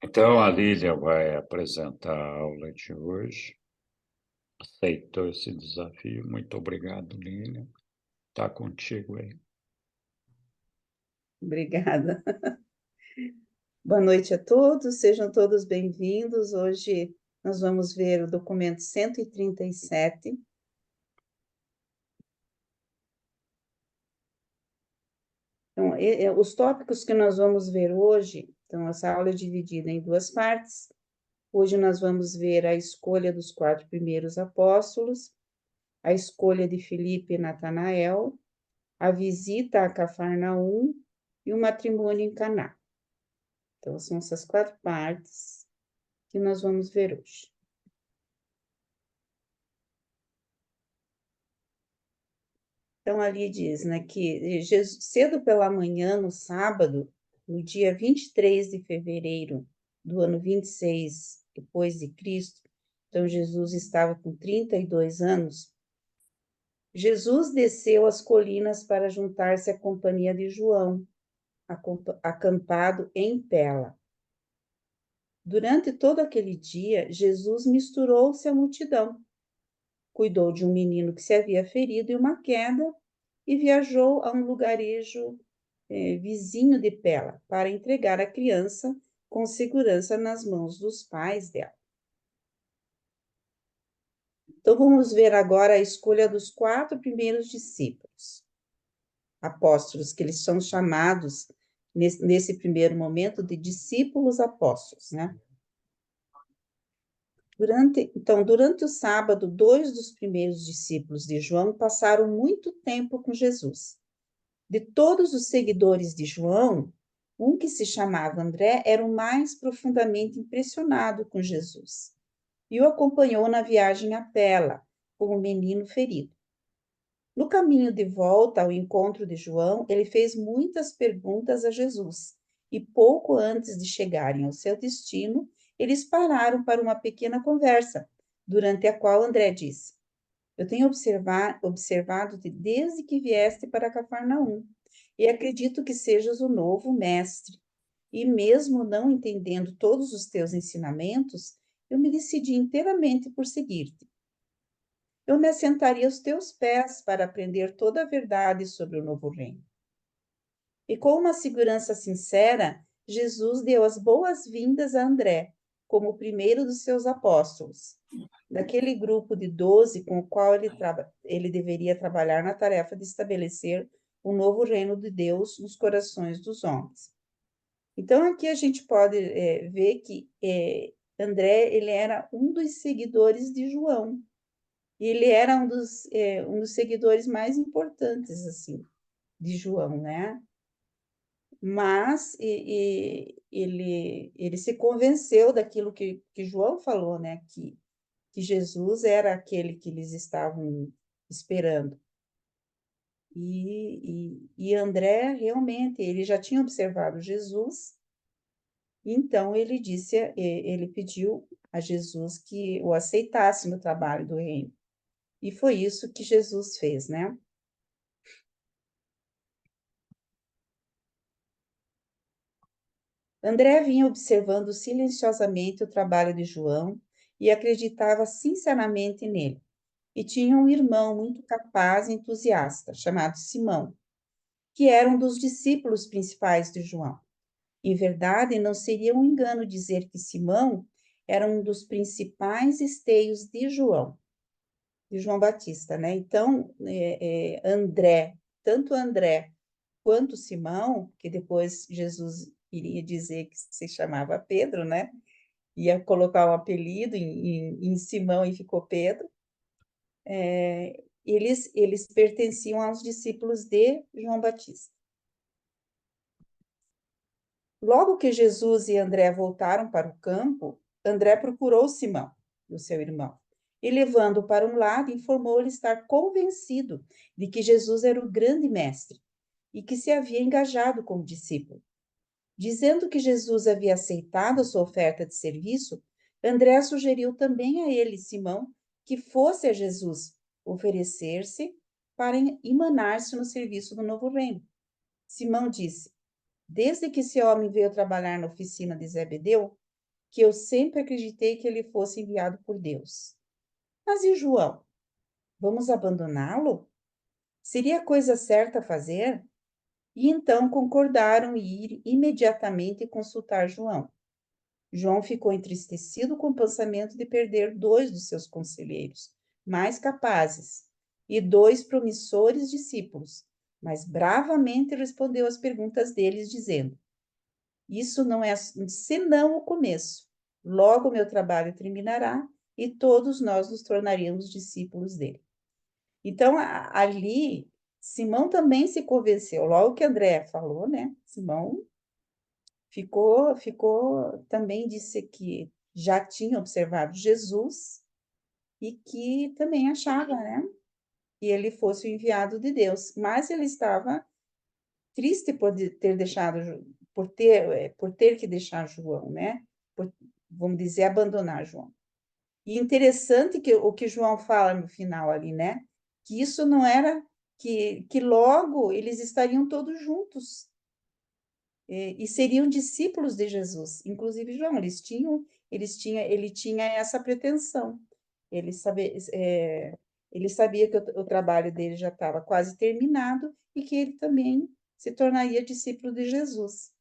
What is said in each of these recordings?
Então, a Lília vai apresentar a aula de hoje. Aceitou esse desafio. Muito obrigado, Lília. Está contigo aí. Obrigada. Boa noite a todos, sejam todos bem-vindos. Hoje nós vamos ver o documento 137. Então, os tópicos que nós vamos ver hoje, então, essa aula é dividida em duas partes. Hoje nós vamos ver a escolha dos 4 primeiros apóstolos, a escolha de Filipe e Natanael, a visita a Cafarnaum e o matrimônio em Caná. Então, são essas 4 partes que nós vamos ver hoje. Então, ali diz, né, que Jesus, cedo pela manhã, no sábado, no dia 23 de fevereiro do ano 26 depois de Cristo, então Jesus estava com 32 anos, Jesus desceu as colinas para juntar-se à companhia de João, acampado em Pela. Durante todo aquele dia, Jesus misturou-se à multidão, cuidou de um menino que se havia ferido em uma queda e viajou a um lugarejo vizinho de Pela para entregar a criança com segurança nas mãos dos pais dela. Então, vamos ver agora a escolha dos 4 primeiros discípulos, apóstolos, que eles são chamados, nesse primeiro momento, de discípulos apóstolos, né? Durante o sábado, 2 dos primeiros discípulos de João passaram muito tempo com Jesus. De todos os seguidores de João, um que se chamava André era o mais profundamente impressionado com Jesus e o acompanhou na viagem a Pela, como menino ferido. No caminho de volta ao encontro de João, ele fez muitas perguntas a Jesus e pouco antes de chegarem ao seu destino, eles pararam para uma pequena conversa, durante a qual André disse: Eu tenho observado-te desde que vieste para Cafarnaum, e acredito que sejas o novo mestre. E mesmo não entendendo todos os teus ensinamentos, eu me decidi inteiramente por seguir-te. Eu me assentaria aos teus pés para aprender toda a verdade sobre o novo reino. E com uma segurança sincera, Jesus deu as boas-vindas a André, como o primeiro dos seus apóstolos, daquele grupo de 12 com o qual ele deveria trabalhar na tarefa de estabelecer o novo reino de Deus nos corações dos homens. Então, aqui a gente pode ver que André, ele era um dos seguidores de João, e ele era um dos seguidores mais importantes, assim, de João, né? Mas ele se convenceu daquilo que João falou, né? Que Jesus era aquele que eles estavam esperando. E André, realmente, ele já tinha observado Jesus, então ele pediu a Jesus que o aceitasse no trabalho do reino. E foi isso que Jesus fez, né? André vinha observando silenciosamente o trabalho de João e acreditava sinceramente nele. E tinha um irmão muito capaz e entusiasta, chamado Simão, que era um dos discípulos principais de João. Em verdade, não seria um engano dizer que Simão era um dos principais esteios de João Batista, né? Então, tanto André quanto Simão, que depois Jesus iria dizer que se chamava Pedro, né? Ia colocar um apelido em Simão e ficou Pedro. Eles pertenciam aos discípulos de João Batista. Logo que Jesus e André voltaram para o campo, André procurou Simão, o seu irmão, e levando-o para um lado, informou-lhe estar convencido de que Jesus era o grande mestre e que se havia engajado como discípulo. Dizendo que Jesus havia aceitado a sua oferta de serviço, André sugeriu também a ele, Simão, que fosse a Jesus oferecer-se para emanar-se no serviço do novo reino. Simão disse: Desde que esse homem veio trabalhar na oficina de Zebedeu, que eu sempre acreditei que ele fosse enviado por Deus. Mas e João? Vamos abandoná-lo? Seria a coisa certa a fazer? E então concordaram em ir imediatamente consultar João. João ficou entristecido com o pensamento de perder dois dos seus conselheiros, mais capazes, e dois promissores discípulos, mas bravamente respondeu às perguntas deles, dizendo: Isso não é senão o começo. Logo meu trabalho terminará e todos nós nos tornaremos discípulos dele. Então, ali, Simão também se convenceu. Logo que André falou, né? Simão também disse que já tinha observado Jesus e que também achava, né? Que ele fosse o enviado de Deus. Mas ele estava triste por ter deixado, por ter que deixar João, né? Por, vamos dizer, abandonar João. E interessante que o que João fala no final ali, né? Que isso não era que logo eles estariam todos juntos e seriam discípulos de Jesus. Inclusive João, ele tinha essa pretensão. Ele sabia, ele sabia que o trabalho dele já estava quase terminado e que ele também se tornaria discípulo de Jesus.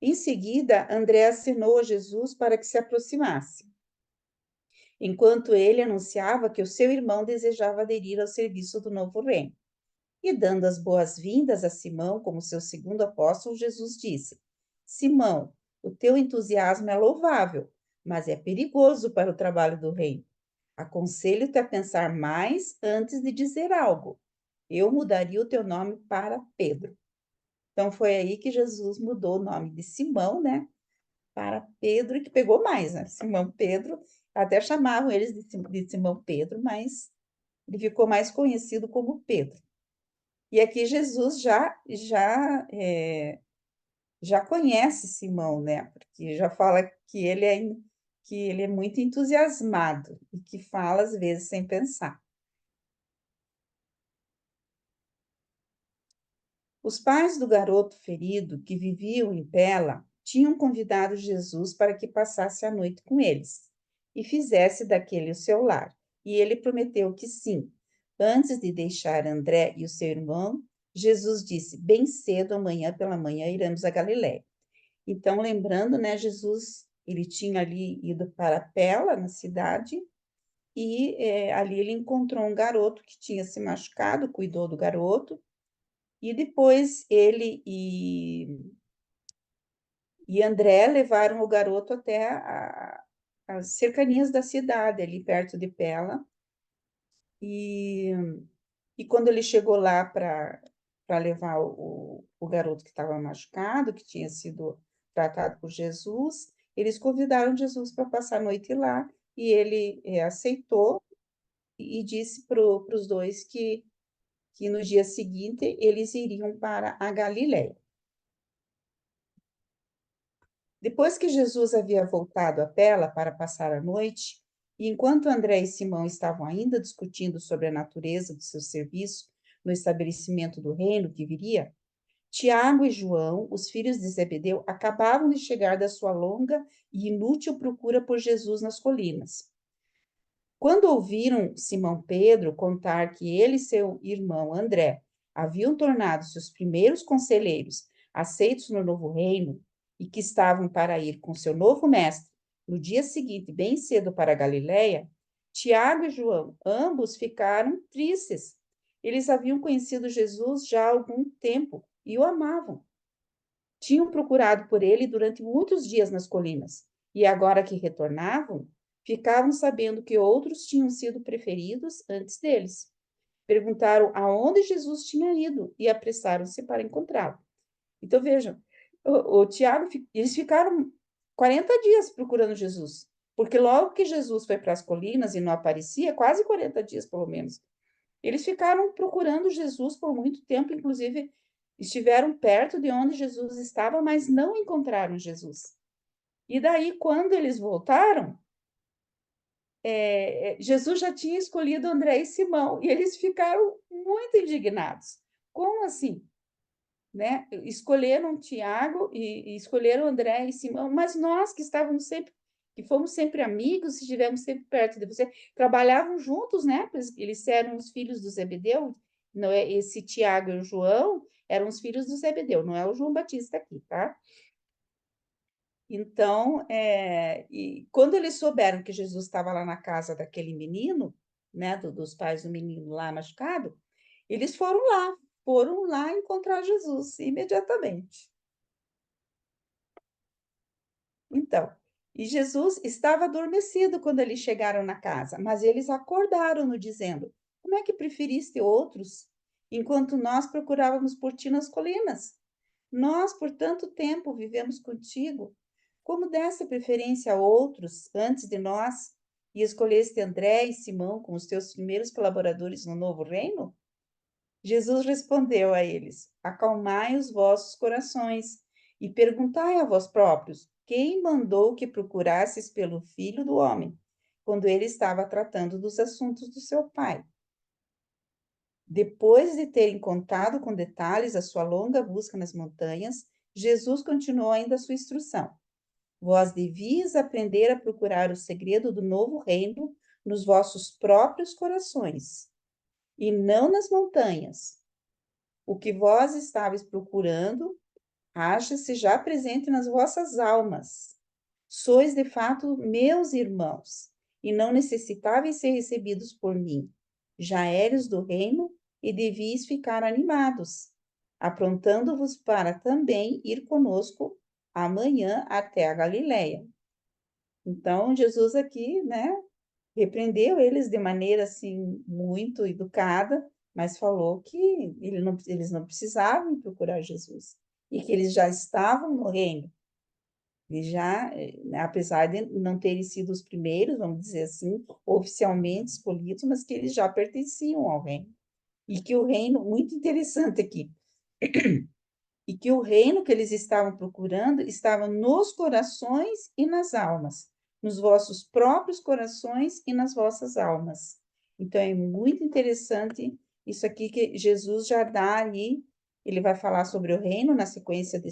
Em seguida, André assinou a Jesus para que se aproximasse, enquanto ele anunciava que o seu irmão desejava aderir ao serviço do novo reino. E dando as boas-vindas a Simão como seu segundo apóstolo, Jesus disse: Simão, o teu entusiasmo é louvável, mas é perigoso para o trabalho do reino. Aconselho-te a pensar mais antes de dizer algo. Eu mudaria o teu nome para Pedro. Então foi aí que Jesus mudou o nome de Simão, né, para Pedro, que pegou mais, né? Simão Pedro, até chamavam eles de Simão Pedro, mas ele ficou mais conhecido como Pedro. E aqui Jesus já conhece Simão, né? Porque já fala que ele é muito entusiasmado e que fala às vezes sem pensar. Os pais do garoto ferido que viviam em Pela tinham convidado Jesus para que passasse a noite com eles e fizesse daquele o seu lar. E ele prometeu que sim. Antes de deixar André e o seu irmão, Jesus disse: Bem cedo, amanhã pela manhã, iremos a Galiléia. Então, lembrando, né, Jesus, ele tinha ali ido para Pela, na cidade, e ali ele encontrou um garoto que tinha se machucado, cuidou do garoto, e depois ele e André levaram o garoto até as cercanias da cidade, ali perto de Pela, e, e quando ele chegou lá para levar o garoto que estava machucado, que tinha sido tratado por Jesus, eles convidaram Jesus para passar a noite lá, e ele aceitou e disse para os dois que no dia seguinte eles iriam para a Galiléia. Depois que Jesus havia voltado a Pela para passar a noite, e enquanto André e Simão estavam ainda discutindo sobre a natureza do seu serviço no estabelecimento do reino que viria, Tiago e João, os filhos de Zebedeu, acabavam de chegar da sua longa e inútil procura por Jesus nas colinas. Quando ouviram Simão Pedro contar que ele e seu irmão André haviam tornado-se os primeiros conselheiros aceitos no novo reino e que estavam para ir com seu novo mestre no dia seguinte, bem cedo para a Galiléia, Tiago e João, ambos ficaram tristes. Eles haviam conhecido Jesus já há algum tempo e o amavam. Tinham procurado por ele durante muitos dias nas colinas, e agora que retornavam, ficavam sabendo que outros tinham sido preferidos antes deles. Perguntaram aonde Jesus tinha ido e apressaram-se para encontrá-lo. Então, vejam, o Tiago, eles ficaram 40 dias procurando Jesus, porque logo que Jesus foi para as colinas e não aparecia, quase 40 dias pelo menos, eles ficaram procurando Jesus por muito tempo, inclusive estiveram perto de onde Jesus estava, mas não encontraram Jesus. E daí, quando eles voltaram, Jesus já tinha escolhido André e Simão, e eles ficaram muito indignados. Como assim? né? Escolheram Tiago e escolheram André e Simão, mas nós que estávamos sempre, que fomos sempre amigos, estivemos sempre perto de você, trabalhavam juntos, né? Eles eram os filhos do Zebedeu, não é? Esse Tiago e o João eram os filhos do Zebedeu, não é o João Batista aqui, tá? Então, e quando eles souberam que Jesus estava lá na casa daquele menino, né, dos pais do menino lá machucado, eles foram lá encontrar Jesus imediatamente. Então, e Jesus estava adormecido quando eles chegaram na casa, mas eles acordaram-no, dizendo: Como é que preferiste outros, enquanto nós procurávamos por ti nas colinas? Nós, por tanto tempo, vivemos contigo. Como deste preferência a outros antes de nós e escolheste André e Simão como os teus primeiros colaboradores no novo reino? Jesus respondeu a eles: Acalmai os vossos corações e perguntai a vós próprios: quem mandou que procurasseis pelo Filho do Homem, quando ele estava tratando dos assuntos do seu Pai? Depois de terem contado com detalhes a sua longa busca nas montanhas, Jesus continuou ainda a sua instrução. Vós devias aprender a procurar o segredo do novo reino nos vossos próprios corações, e não nas montanhas. O que vós estáveis procurando, acha-se já presente nas vossas almas. Sois, de fato, meus irmãos, e não necessitáveis ser recebidos por mim. Já éreis do reino, e devíeis ficar animados, aprontando-vos para também ir conosco amanhã até a Galiléia. Então, Jesus aqui, né, repreendeu eles de maneira assim muito educada, mas falou que eles não precisavam procurar Jesus e que eles já estavam no reino. E já, apesar de não terem sido os primeiros, vamos dizer assim, oficialmente escolhidos, mas que eles já pertenciam ao reino. E que o reino, muito interessante aqui, e que o reino que eles estavam procurando estava nos corações e nas almas, nos vossos próprios corações e nas vossas almas. Então é muito interessante isso aqui que Jesus já dá ali. Ele vai falar sobre o reino na sequência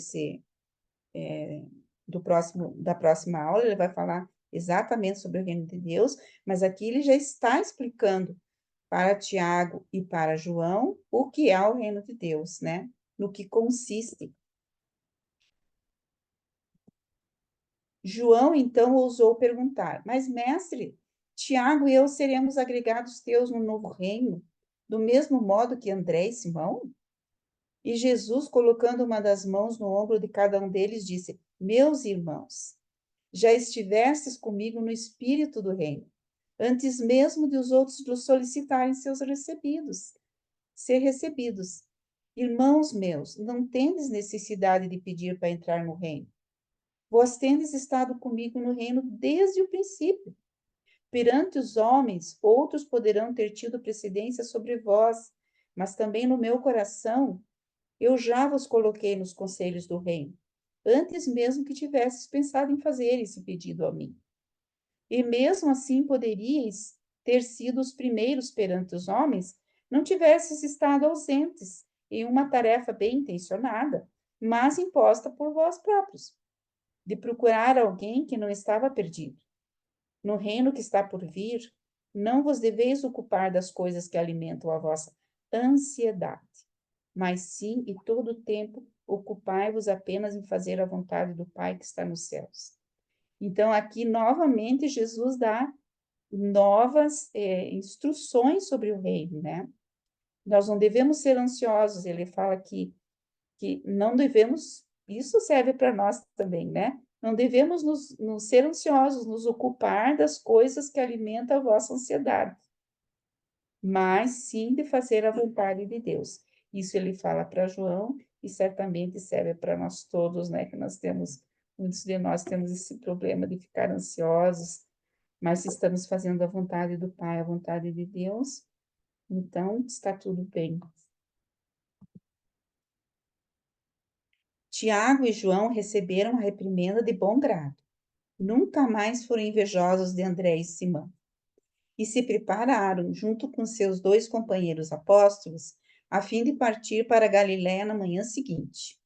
da próxima aula. Ele vai falar exatamente sobre o reino de Deus, mas aqui ele já está explicando para Tiago e para João o que é o reino de Deus, né? No que consiste. João então ousou perguntar: Mas, mestre, Tiago e eu seremos agregados teus no novo reino, do mesmo modo que André e Simão? E Jesus, colocando uma das mãos no ombro de cada um deles, disse: Meus irmãos, já estivestes comigo no espírito do reino, antes mesmo de os outros vos solicitarem ser recebidos. Irmãos meus, não tendes necessidade de pedir para entrar no reino. Vós tendes estado comigo no reino desde o princípio. Perante os homens, outros poderão ter tido precedência sobre vós, mas também no meu coração, eu já vos coloquei nos conselhos do reino, antes mesmo que tivesses pensado em fazer esse pedido a mim. E mesmo assim poderíeis ter sido os primeiros perante os homens, não tivesses estado ausentes em uma tarefa bem intencionada, mas imposta por vós próprios, de procurar alguém que não estava perdido. No reino que está por vir, não vos deveis ocupar das coisas que alimentam a vossa ansiedade, mas sim, e todo o tempo, ocupai-vos apenas em fazer a vontade do Pai que está nos céus. Então, aqui, novamente, Jesus dá novas instruções sobre o reino, né? Nós não devemos ser ansiosos, ele fala que não devemos, isso serve para nós também, né? Não devemos nos ser ansiosos, nos ocupar das coisas que alimentam a vossa ansiedade, mas sim de fazer a vontade de Deus. Isso ele fala para João e certamente serve para nós todos, né? Que nós temos, muitos de nós temos esse problema de ficar ansiosos, mas se estamos fazendo a vontade do Pai, a vontade de Deus, então está tudo bem. Tiago e João receberam a reprimenda de bom grado. Nunca mais foram invejosos de André e Simão. E se prepararam, junto com seus dois companheiros apóstolos, a fim de partir para Galiléia na manhã seguinte.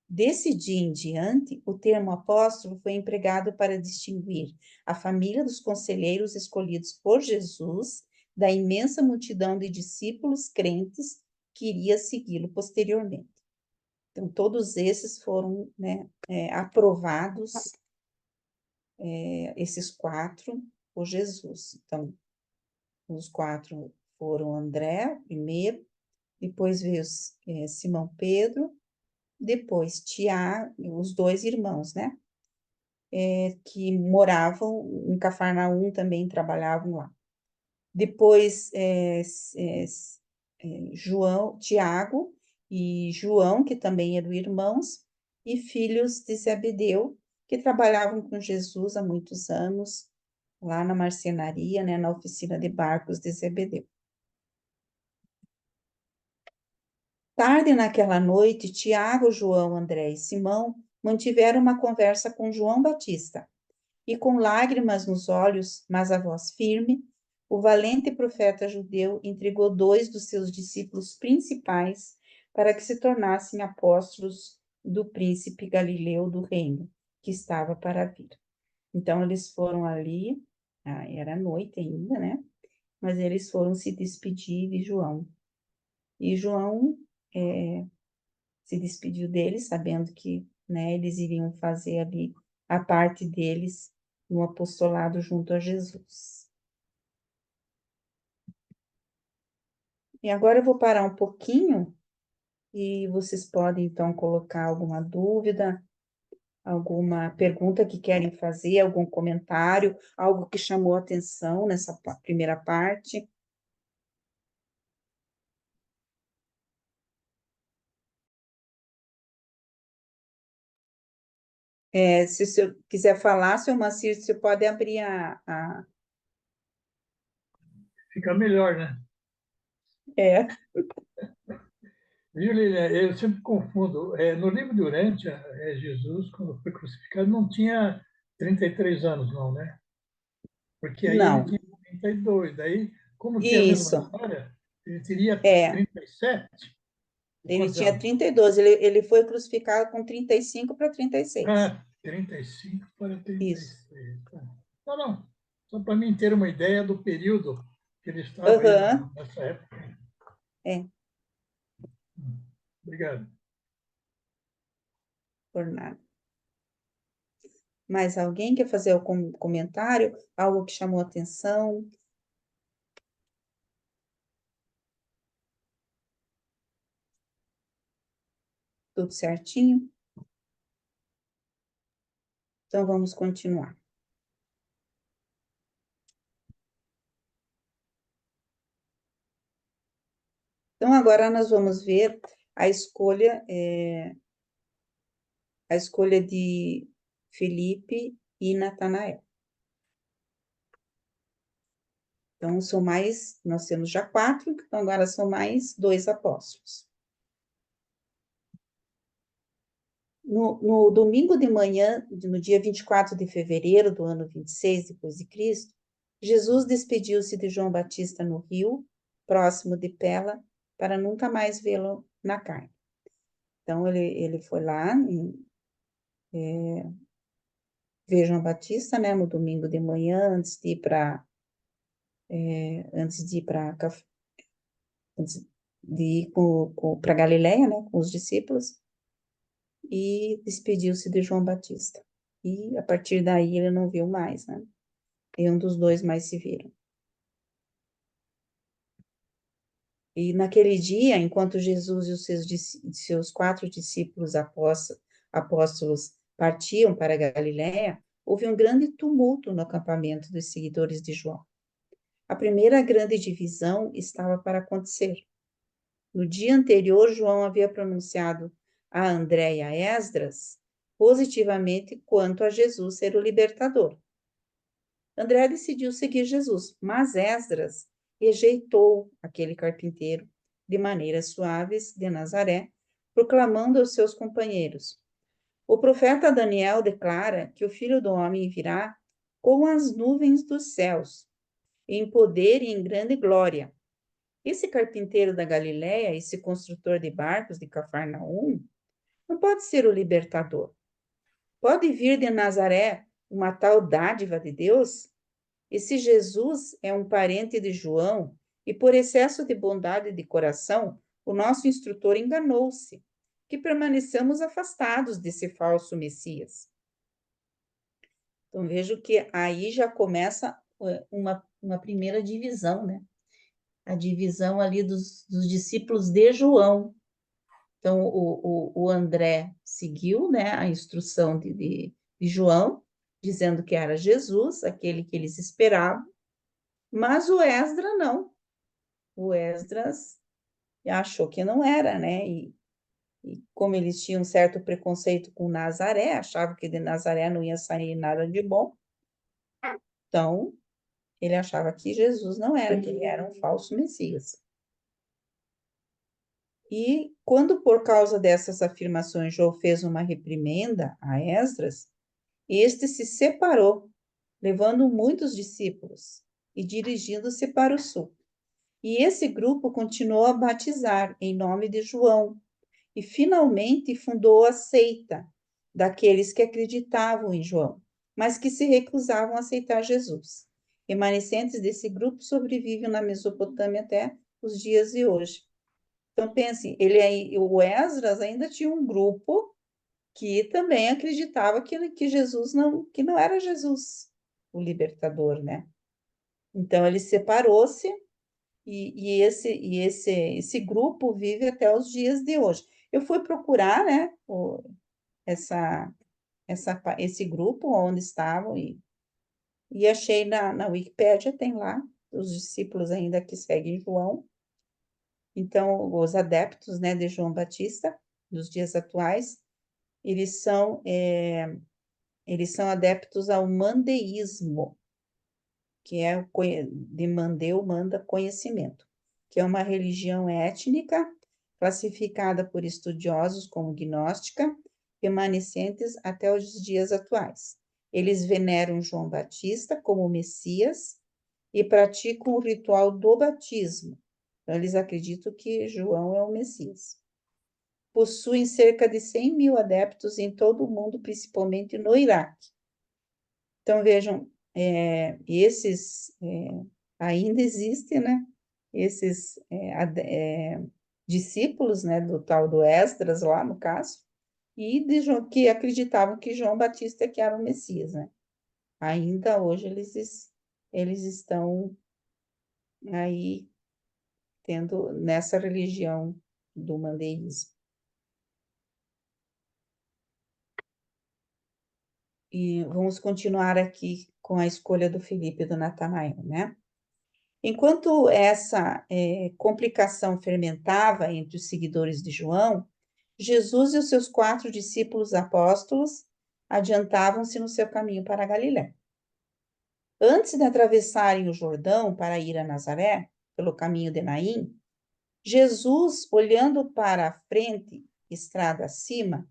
Desse dia em diante, o termo apóstolo foi empregado para distinguir a família dos conselheiros escolhidos por Jesus da imensa multidão de discípulos crentes que iria segui-lo posteriormente. Então, todos esses foram, né, aprovados, esses 4, por Jesus. Então, os 4 foram André, primeiro, depois veio Simão Pedro, depois Tiago, os 2 irmãos, né? Que moravam em Cafarnaum, também trabalhavam lá. Depois, João, Tiago e João, que também eram irmãos, e filhos de Zebedeu, que trabalhavam com Jesus há muitos anos, lá na marcenaria, né, na oficina de barcos de Zebedeu. Tarde naquela noite, Tiago, João, André e Simão mantiveram uma conversa com João Batista. E com lágrimas nos olhos, mas a voz firme, o valente profeta judeu entregou 2 dos seus discípulos principais para que se tornassem apóstolos do príncipe Galileu do reino, que estava para vir. Então, eles foram ali, era noite ainda, né? Mas eles foram se despedir de João. E João se despediu deles, sabendo que, né, eles iriam fazer ali a parte deles no apostolado junto a Jesus. E agora eu vou parar um pouquinho e vocês podem então colocar alguma dúvida, alguma pergunta que querem fazer, algum comentário, algo que chamou a atenção nessa primeira parte. Se o senhor quiser falar, senhor Macir, você pode abrir Fica melhor, né? É, Viu, Lilian? Eu sempre confundo. No livro de Urântia, Jesus, quando foi crucificado, não tinha 33 anos, não, né? Porque aí ele não, tinha 32. Daí, como tem a mesma isso, história, ele teria é. 37. Ele Quantos tinha anos? 32, ele foi crucificado com 35 para 36. 35 para Isso. 36. Tá. Não, não. Só para mim ter uma ideia do período que ele estava aí Aham, nessa época. é, Obrigado. por nada. Mais alguém quer fazer algum comentário? Algo que chamou atenção? Tudo certinho? Então vamos continuar. Então agora nós vamos ver a escolha, a escolha de Felipe e Natanael. Então são mais, nós temos já 4, então agora são mais 2 apóstolos. No domingo de manhã, no dia 24 de fevereiro do ano 26 depois de Cristo, Jesus despediu-se de João Batista no rio, próximo de Pela, para nunca mais vê-lo na carne. Então, ele foi lá ver João Batista, né, no domingo de manhã, antes de ir para antes de ir para Galiléia, né, com os discípulos, e despediu-se de João Batista. E a partir daí ele não viu mais, né? Nenhum dos 2 mais se viram. E naquele dia, enquanto Jesus e os seus 4 discípulos apóstolos partiam para a Galiléia, houve um grande tumulto no acampamento dos seguidores de João. A primeira grande divisão estava para acontecer. No dia anterior, João havia pronunciado a André e a Esdras positivamente quanto a Jesus ser o libertador. André decidiu seguir Jesus, mas Esdras rejeitou aquele carpinteiro de maneiras suaves de Nazaré, proclamando aos seus companheiros: o profeta Daniel declara que o Filho do Homem virá com as nuvens dos céus, em poder e em grande glória. Esse carpinteiro da Galileia, esse construtor de barcos de Cafarnaum, não pode ser o libertador. Pode vir de Nazaré uma tal dádiva de Deus? Esse Jesus é um parente de João e, por excesso de bondade de coração, o nosso instrutor enganou-se, que permaneçamos afastados desse falso Messias. Então, vejo que aí já começa uma primeira divisão, né? A divisão ali dos discípulos de João. Então, o André seguiu, né, a instrução de João, dizendo que era Jesus, aquele que eles esperavam, mas o Esdras não. O Esdras achou que não era, né? E como eles tinham um certo preconceito com Nazaré, achavam que de Nazaré não ia sair nada de bom, então ele achava que Jesus não era, que ele era um falso Messias. E quando, por causa dessas afirmações, João fez uma reprimenda a Esdras, este se separou, levando muitos discípulos e dirigindo-se para o sul. E esse grupo continuou a batizar em nome de João e finalmente fundou a seita daqueles que acreditavam em João, mas que se recusavam a aceitar Jesus. Remanescentes desse grupo sobrevivem na Mesopotâmia até os dias de hoje. Então, pense, o Esdras ainda tinha um grupo que também acreditava que Jesus que não era Jesus, o libertador, né? Então, ele separou-se esse grupo vive até os dias de hoje. Eu fui procurar, né, esse grupo onde estavam e achei na Wikipédia, tem lá os discípulos ainda que seguem João. Então, os adeptos, né, de João Batista, dos dias atuais, eles são adeptos ao mandeísmo, que é de mandeu, manda conhecimento, que é uma religião étnica classificada por estudiosos como gnóstica, remanescentes até os dias atuais. Eles veneram João Batista como Messias e praticam o ritual do batismo. Então, eles acreditam que João é o Messias. Possuem cerca de 100 mil adeptos em todo o mundo, principalmente no Iraque. Então, vejam, esses ainda existem, né? Esses discípulos, né, do tal do Esdras lá, no caso, e que acreditavam que João Batista que era o Messias, né? Ainda hoje eles estão aí tendo nessa religião do mandeísmo. E vamos continuar aqui com a escolha do Filipe e do Natanael, né? Enquanto essa complicação fermentava entre os seguidores de João, Jesus e os seus 4 discípulos apóstolos adiantavam-se no seu caminho para a Galiléia. Antes de atravessarem o Jordão para ir a Nazaré, pelo caminho de Naim, Jesus, olhando para a frente, estrada acima,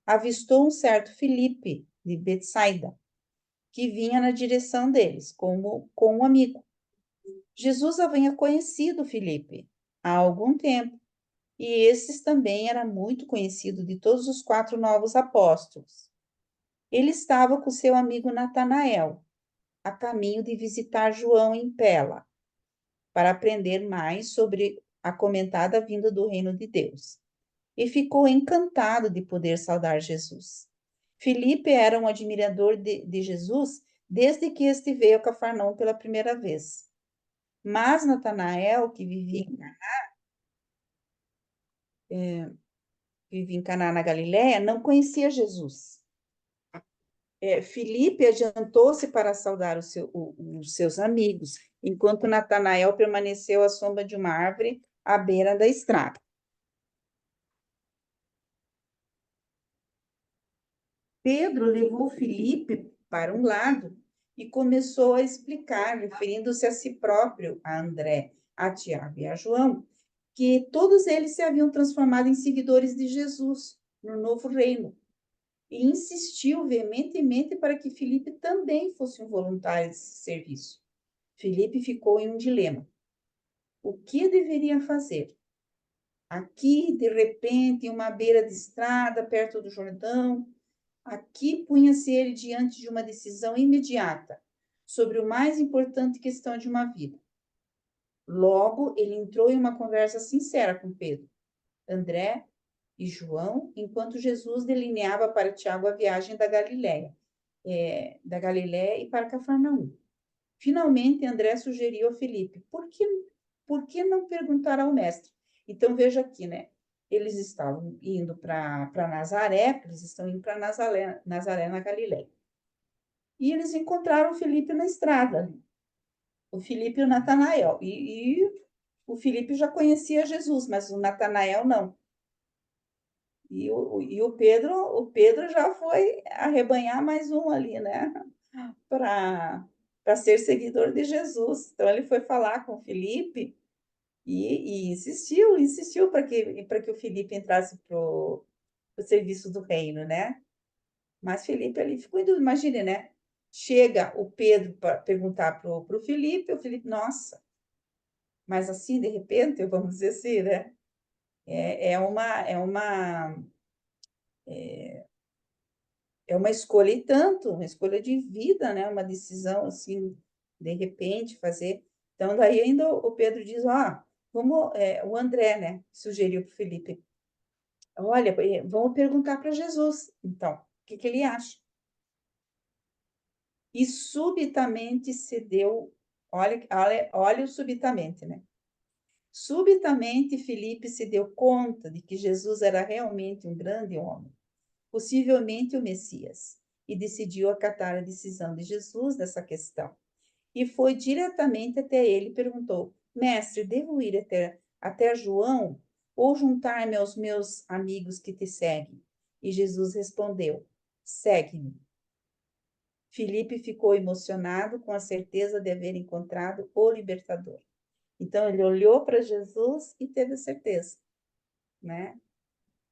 avistou um certo Filipe de Betsaida, que vinha na direção deles, com um amigo. Jesus havia conhecido Filipe há algum tempo, e esses também era muito conhecido de todos os 4 novos apóstolos. Ele estava com seu amigo Natanael, a caminho de visitar João em Pela, para aprender mais sobre a comentada vinda do reino de Deus. E ficou encantado de poder saudar Jesus. Filipe era um admirador de Jesus desde que este veio a Cafarnaum pela primeira vez. Mas Natanael, que vivia em Caná na Galiléia, não conhecia Jesus. Filipe adiantou-se para saudar os seus amigos, enquanto Natanael permaneceu à sombra de uma árvore à beira da estrada. Pedro levou Filipe para um lado e começou a explicar, referindo-se a si próprio, a André, a Tiago e a João, que todos eles se haviam transformado em seguidores de Jesus no novo reino. E insistiu veementemente para que Filipe também fosse um voluntário desse serviço. Filipe ficou em um dilema. o que deveria fazer. Aqui, de repente, em uma beira de estrada, perto do Jordão, aqui punha-se ele diante de uma decisão imediata sobre o mais importante questão de uma vida. Logo, ele entrou em uma conversa sincera com Pedro, André e João, enquanto Jesus delineava para Tiago a viagem da Galiléia e para Cafarnaum. Finalmente, André sugeriu a Filipe, por que não perguntar ao mestre? Então, veja aqui, né? Eles estavam indo para Nazaré, eles estão indo para Nazaré, na Galiléia. E eles encontraram o Filipe na estrada, o Filipe e o Natanael. E o Filipe já conhecia Jesus, mas o Natanael não. E o Pedro já foi arrebanhar mais um ali, né? Para ser seguidor de Jesus. Então, ele foi falar com o Filipe e insistiu para que o Filipe entrasse para o serviço do reino, né? Mas Filipe ali ficou indo, imagine, né? Chega o Pedro para perguntar para o Filipe, nossa, mas assim, de repente, vamos dizer assim, né? É uma escolha e tanto, uma escolha de vida, né? Uma decisão assim, de repente, fazer. Então, daí ainda o Pedro diz, vamos, o André, né, sugeriu para o Felipe, olha, vamos perguntar para Jesus, então, o que ele acha? E subitamente se deu, olha o subitamente, né? Subitamente, Felipe se deu conta de que Jesus era realmente um grande homem, possivelmente o Messias, e decidiu acatar a decisão de Jesus nessa questão. E foi diretamente até ele e perguntou: Mestre, devo ir até João ou juntar-me aos meus amigos que te seguem? E Jesus respondeu: Segue-me. Filipe ficou emocionado com a certeza de haver encontrado o libertador. Então ele olhou para Jesus e teve certeza, né?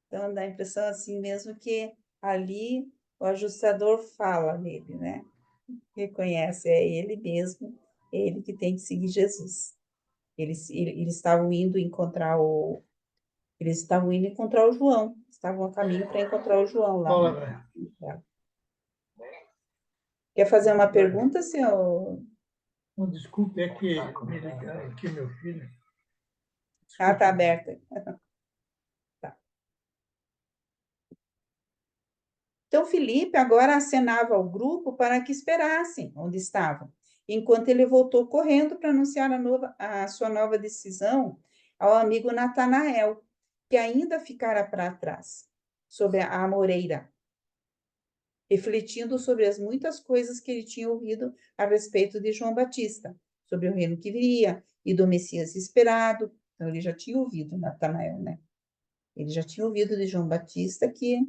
Então dá a impressão assim mesmo que ali o ajustador fala nele, né? Reconhece, é ele mesmo, é ele que tem que seguir Jesus. Eles estavam indo encontrar o João, estavam a caminho para encontrar o João lá. Olha, Quer fazer uma pergunta, senhor? desculpe, é que me ligaram aqui, meu filho. Ah, tá aberta. Tá. Então, Felipe agora acenava ao grupo para que esperassem onde estavam, enquanto ele voltou correndo para anunciar a sua nova decisão ao amigo Natanael, que ainda ficara para trás, sobre a amoreira, refletindo sobre as muitas coisas que ele tinha ouvido a respeito de João Batista, sobre o reino que viria e do Messias esperado. Então, ele já tinha ouvido Natanael, né? Ele já tinha ouvido de João Batista que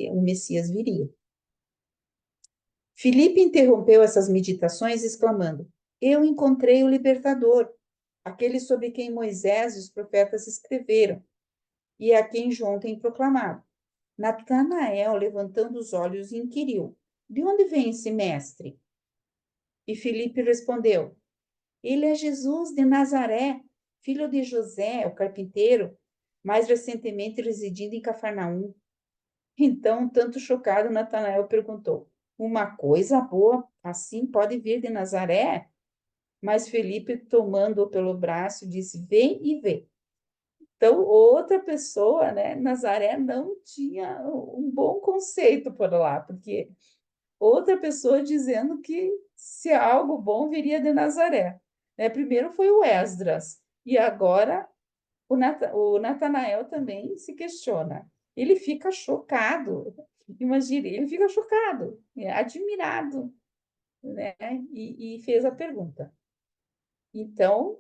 o Messias viria. Filipe interrompeu essas meditações, exclamando: Eu encontrei o libertador, aquele sobre quem Moisés e os profetas escreveram, e a quem João tem proclamado. Natanael, levantando os olhos, inquiriu: De onde vem esse mestre? E Filipe respondeu: Ele é Jesus de Nazaré, filho de José, o carpinteiro, mais recentemente residindo em Cafarnaum. Então, tanto chocado, Natanael perguntou: Uma coisa boa assim pode vir de Nazaré? Mas Felipe, tomando-o pelo braço, disse: Vem e vê. Então, outra pessoa, né? Nazaré não tinha um bom conceito por lá, porque outra pessoa dizendo que se algo bom viria de Nazaré. Né? Primeiro foi o Esdras, e agora o Natanael também se questiona. Ele fica chocado, imagine, ele fica chocado, admirado, né? E fez a pergunta. Então,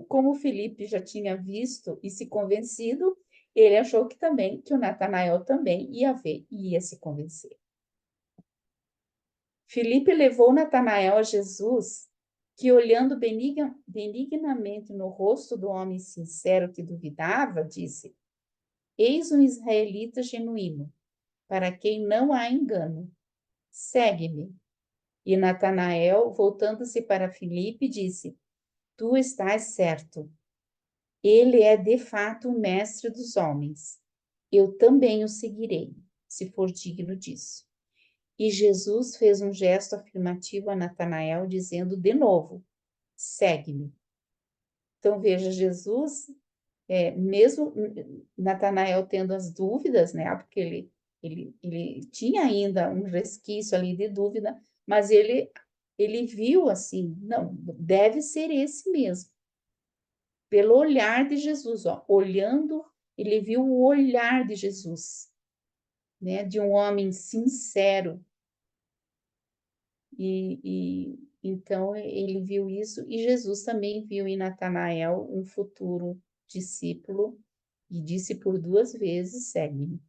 como o Felipe já tinha visto e se convencido, ele achou que o Natanael também ia ver e ia se convencer. Felipe levou Natanael a Jesus, que, olhando benignamente no rosto do homem sincero que duvidava, disse: Eis um israelita genuíno, para quem não há engano. Segue-me. E Natanael, voltando-se para Filipe, disse: Tu estás certo. Ele é de fato o mestre dos homens. Eu também o seguirei, se for digno disso. E Jesus fez um gesto afirmativo a Natanael, dizendo de novo: segue-me. Então, veja, Jesus, mesmo Natanael tendo as dúvidas, né? Porque ele tinha ainda um resquício ali de dúvida, mas ele viu assim, não, deve ser esse mesmo. Pelo olhar de Jesus, ó, olhando, ele viu o olhar de Jesus, né? De um homem sincero. Então ele viu isso, e Jesus também viu em Natanael um futuro discípulo, e disse por 2 vezes: segue-me.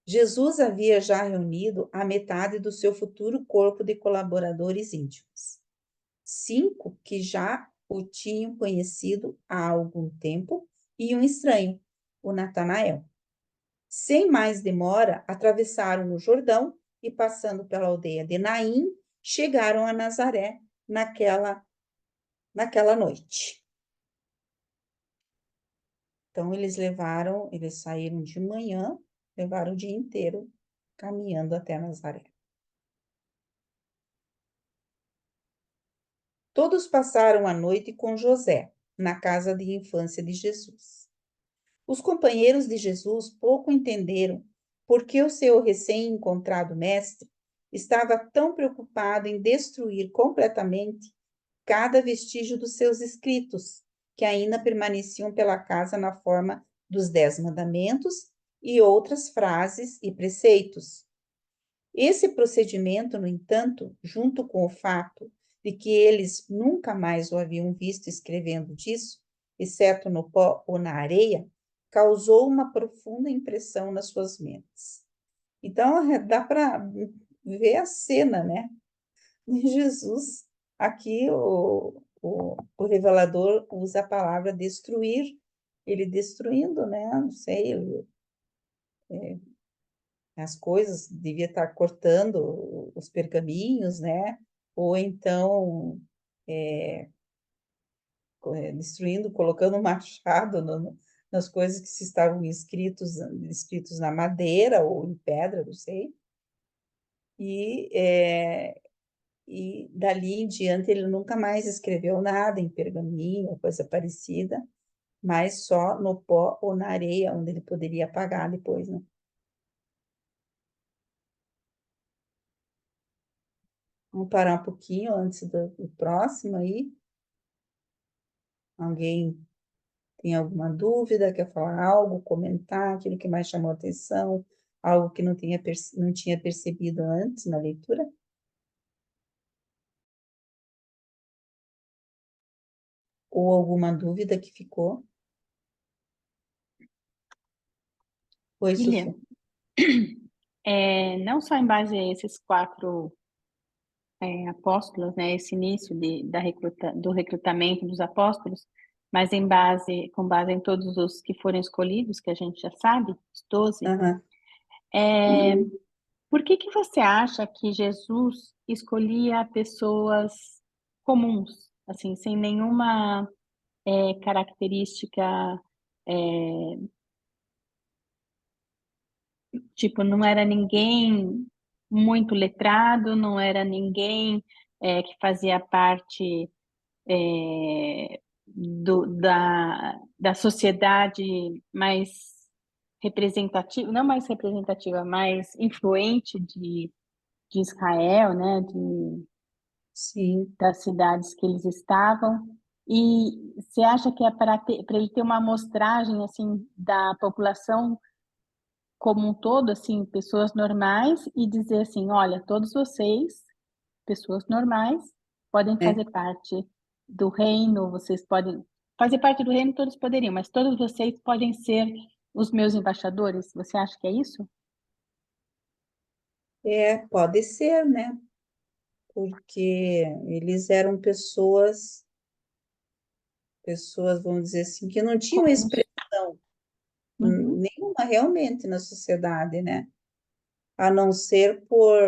Jesus havia já reunido a metade do seu futuro corpo de colaboradores íntimos. 5 que já o tinham conhecido há algum tempo, e um estranho, o Natanael. Sem mais demora, atravessaram o Jordão e, passando pela aldeia de Naim, chegaram a Nazaré naquela noite. Então, eles saíram de manhã, levaram o dia inteiro caminhando até Nazaré. Todos passaram a noite com José, na casa de infância de Jesus. Os companheiros de Jesus pouco entenderam por que o seu recém-encontrado mestre estava tão preocupado em destruir completamente cada vestígio dos seus escritos, que ainda permaneciam pela casa na forma dos 10 mandamentos e outras frases e preceitos. Esse procedimento, no entanto, junto com o fato de que eles nunca mais o haviam visto escrevendo disso, exceto no pó ou na areia, causou uma profunda impressão nas suas mentes. Então, dá para ver a cena, né? Jesus, aqui o revelador usa a palavra destruir, ele destruindo, né? Não sei, as coisas, devia estar cortando os pergaminhos, né? Ou então destruindo, colocando um machado nas coisas que se estavam escritos na madeira ou em pedra, não sei. E dali em diante ele nunca mais escreveu nada em pergaminho ou coisa parecida, mas só no pó ou na areia, onde ele poderia apagar depois, né? Vamos parar um pouquinho antes do próximo aí. Alguém tem alguma dúvida, quer falar algo, comentar aquilo que mais chamou a atenção, algo que não tinha percebido antes na leitura? Ou alguma dúvida que ficou? Oi, Lilian, Sofia. não só em base a esses 4 apóstolos, né, esse início do recrutamento dos apóstolos, mas com base em todos os que foram escolhidos, que a gente já sabe, os 12, Aham. por que você acha que Jesus escolhia pessoas comuns, assim, sem nenhuma característica, tipo, não era ninguém muito letrado, não era ninguém que fazia parte da sociedade mais representativa, não mais representativa, mais influente de Israel, né, Sim. das cidades que eles estavam. E você acha que é para ele ter uma amostragem assim da população como um todo, assim, pessoas normais, e dizer assim, olha, todos vocês, pessoas normais, podem É. fazer parte do reino, vocês podem fazer parte do reino, todos poderiam, mas todos vocês podem ser os meus embaixadores. Você acha que é isso? Pode ser, né? Porque eles eram pessoas, vamos dizer assim, que não tinham Comuns. expressão Uhum. nenhuma realmente na sociedade, né? A não ser por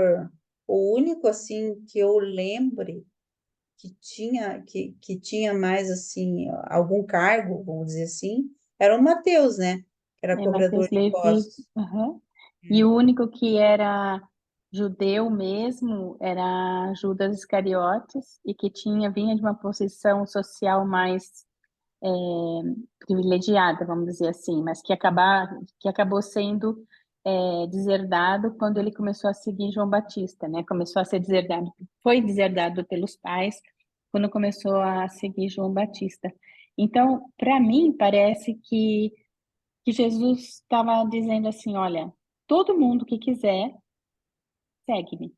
o único assim que eu lembre que tinha mais, assim, algum cargo, vamos dizer assim, era o Mateus, né? Que era cobrador Mateus, de Levi, impostos. aham. E o único que era judeu mesmo era Judas Iscariotes, e que vinha de uma posição social mais privilegiada, vamos dizer assim, mas que acabou sendo deserdado quando ele começou a seguir João Batista, né? Começou a ser deserdado, foi deserdado pelos pais quando começou a seguir João Batista. Então, para mim, parece que Jesus estava dizendo assim, olha, todo mundo que quiser, segue-me,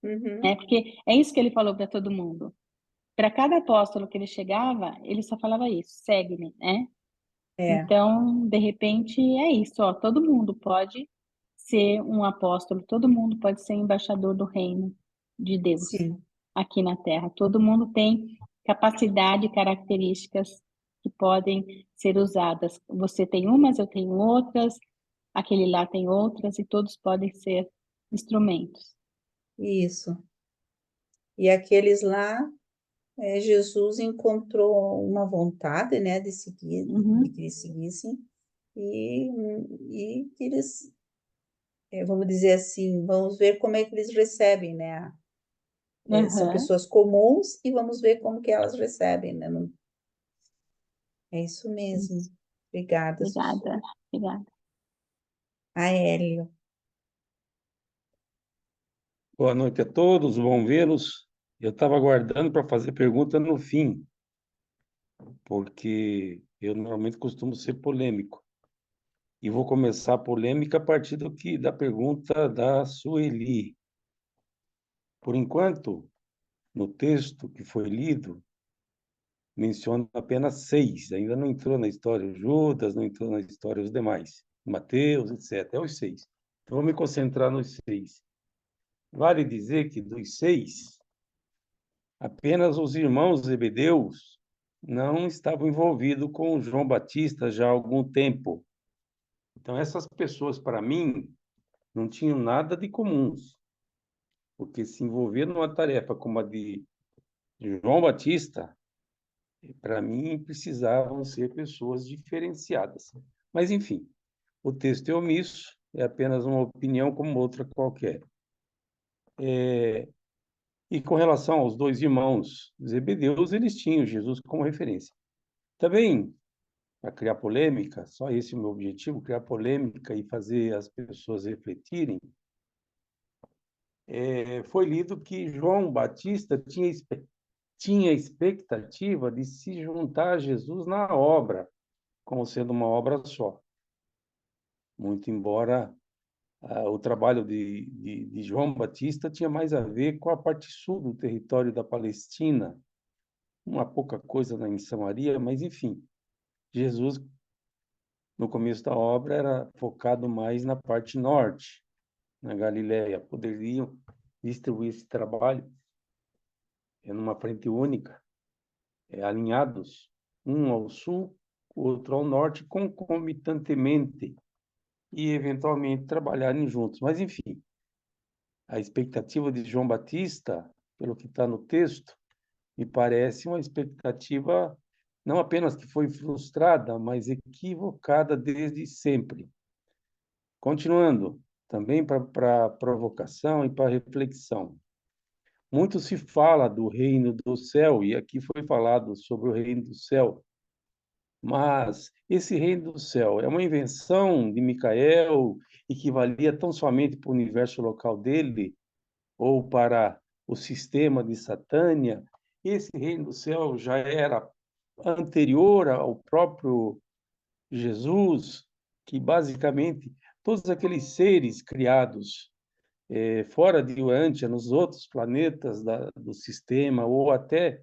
né? Uhum. Porque é isso que ele falou para todo mundo. Para cada apóstolo que ele chegava, ele só falava isso, segue-me, né? É, Então, de repente, é isso, ó, todo mundo pode ser um apóstolo, todo mundo pode ser embaixador do reino de Deus sim, aqui na Terra. Todo mundo tem capacidade e características que podem ser usadas. Você tem umas, eu tenho outras, aquele lá tem outras, e todos podem ser instrumentos. isso. E aqueles lá, Jesus encontrou uma vontade, né, de seguir, de que Uhum, eles seguissem, e, e que eles, vamos dizer assim, vamos ver como é que eles recebem, né? São aham, pessoas comuns e vamos ver como que elas recebem, né? É isso mesmo. isso. Obrigada, Sussu. Obrigada, obrigada. A Hélio. Boa noite a todos, bom vê-los. Eu estava aguardando para fazer pergunta no fim, porque eu normalmente costumo ser polêmico. E vou começar a polêmica a partir da pergunta da Sueli. Por enquanto, no texto que foi lido, menciona apenas 6, ainda não entrou na história Judas, não entrou na história os demais, Mateus, etc. É os 6. Então, vou me concentrar nos 6. Vale dizer que dos 6, apenas os irmãos Zebedeus não estavam envolvidos com João Batista já há algum tempo. Então, essas pessoas, para mim, não tinham nada de comuns, porque se envolver numa tarefa como a de João Batista, para mim, precisavam ser pessoas diferenciadas. Mas, enfim, o texto é omisso, é apenas uma opinião como outra qualquer. E com relação aos dois irmãos Zebedeus, eles tinham Jesus como referência. Também, para criar polêmica, só esse é o meu objetivo, criar polêmica e fazer as pessoas refletirem, foi lido que João Batista tinha expectativa de se juntar a Jesus na obra, como sendo uma obra só. Muito embora o trabalho de João Batista tinha mais a ver com a parte sul do território da Palestina, uma pouca coisa em Samaria, mas enfim, Jesus, no começo da obra, era focado mais na parte norte, na Galiléia. Poderiam distribuir esse trabalho numa frente única, alinhados, um ao sul, o outro ao norte, concomitantemente, e eventualmente trabalharem juntos. Mas, enfim, a expectativa de João Batista, pelo que está no texto, me parece uma expectativa não apenas que foi frustrada, mas equivocada desde sempre. Continuando, também para provocação e para reflexão. Muito se fala do reino do céu, e aqui foi falado sobre o reino do céu, mas esse reino do céu é uma invenção de Micael e que valia tão somente para o universo local dele, ou para o sistema de Satânia. Esse reino do céu já era anterior ao próprio Jesus, que basicamente todos aqueles seres criados fora de Urantia, nos outros planetas do sistema, ou até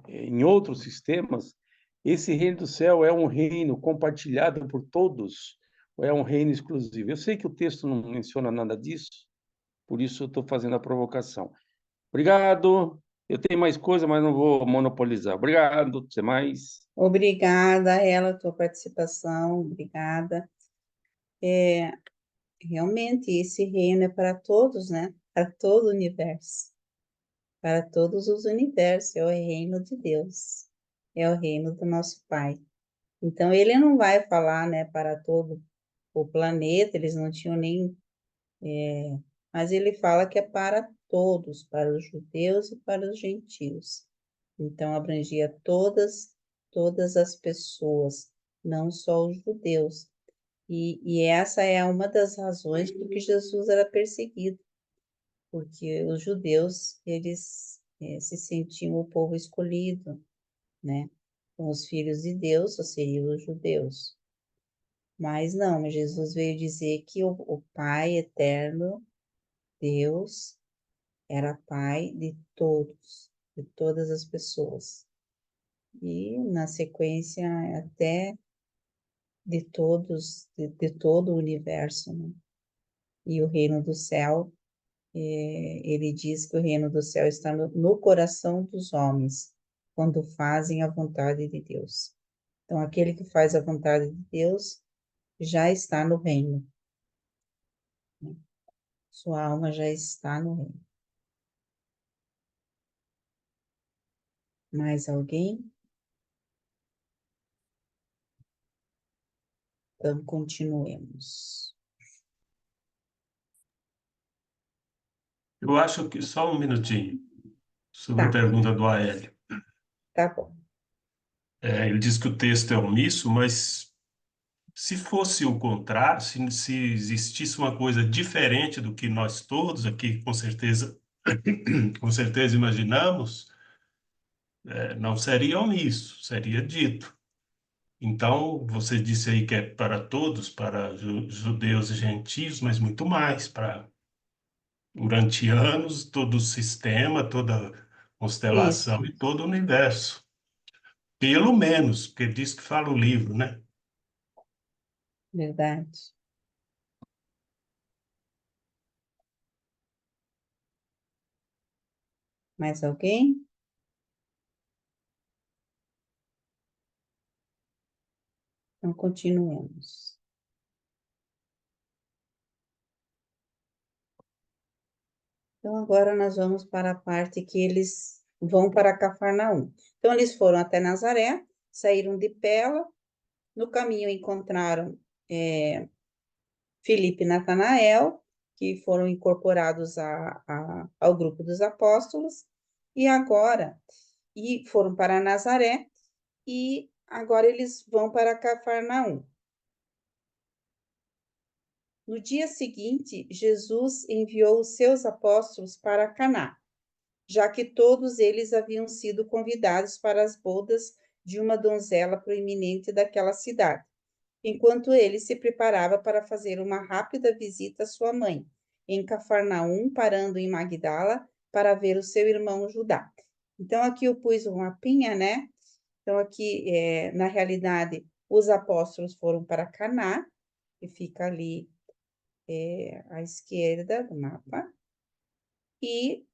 em outros sistemas, esse reino do céu é um reino compartilhado por todos, ou é um reino exclusivo? Eu sei que o texto não menciona nada disso, por isso eu estou fazendo a provocação. Obrigado. Eu tenho mais coisa, mas não vou monopolizar. Obrigado. Até mais. Obrigada, ela, tua participação, obrigada. Realmente, esse reino é para todos, né? Para todo o universo. para todos os universos, é o reino de Deus, é o reino do nosso Pai. Então, ele não vai falar, né, para todo o planeta, eles não tinham nem... mas ele fala que é para todos, para os judeus e para os gentios. Então, abrangia todas as pessoas, não só os judeus. E essa é uma das razões por que Jesus era perseguido, porque os judeus, eles se sentiam o povo escolhido, né? Com os filhos de Deus, só seriam os judeus. Mas não, Jesus veio dizer que o Pai eterno, Deus, era Pai de todas as pessoas. E, na sequência, até de todos, de todo o universo, né? E o reino do céu, ele diz que o reino do céu está no coração dos homens, quando fazem a vontade de Deus. Então, aquele que faz a vontade de Deus já está no reino, né? Sua alma já está no reino. Mais alguém? Então, continuemos. Eu acho que só um minutinho sobre a Tá, pergunta do Aélio. tá bom. Ele diz que o texto é omisso, mas se fosse o contrário, se existisse uma coisa diferente do que nós todos aqui, com certeza imaginamos, não seria omisso, seria dito. Então, você disse aí que é para todos, para judeus e gentios, mas muito mais, para durante anos, todo o sistema, toda Isso, constelação e todo o universo. Pelo menos, porque diz que fala o livro, né? verdade. Mais alguém? Então, continuemos. Então, agora nós vamos para a parte que eles vão para Cafarnaum. Então, eles foram até Nazaré, saíram de Pela, no caminho encontraram Filipe e Natanael, que foram incorporados ao grupo dos apóstolos, e foram para Nazaré, e agora eles vão para Cafarnaum. No dia seguinte, Jesus enviou os seus apóstolos para Caná, já que todos eles haviam sido convidados para as bodas de uma donzela proeminente daquela cidade, enquanto ele se preparava para fazer uma rápida visita à sua mãe, em Cafarnaum, parando em Magdala para ver o seu irmão Judá. Então, aqui eu pus um mapinha, né? Então, aqui, na realidade, os apóstolos foram para Caná, que fica ali à esquerda do mapa, e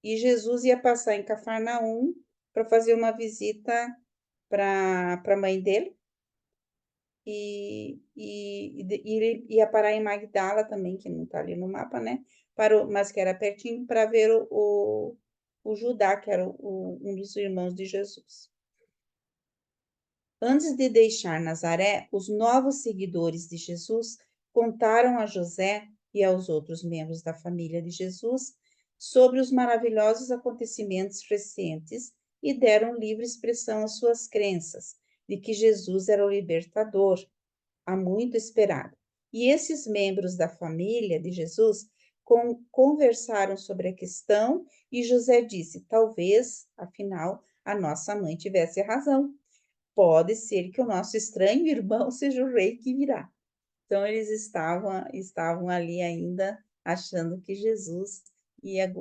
Jesus ia passar em Cafarnaum para fazer uma visita para a mãe dele, e ele ia parar em Magdala também, que não está ali no mapa, né? Mas que era pertinho, para ver o Judá, que era um dos irmãos de Jesus. Antes de deixar Nazaré, os novos seguidores de Jesus contaram a José e aos outros membros da família de Jesus sobre os maravilhosos acontecimentos recentes e deram livre expressão às suas crenças de que Jesus era o libertador, há muito esperado. E esses membros da família de Jesus conversaram sobre a questão e José disse: talvez, afinal, a nossa mãe tivesse razão. Pode ser que o nosso estranho irmão seja o rei que virá. Então, eles estavam ali ainda achando que Jesus ia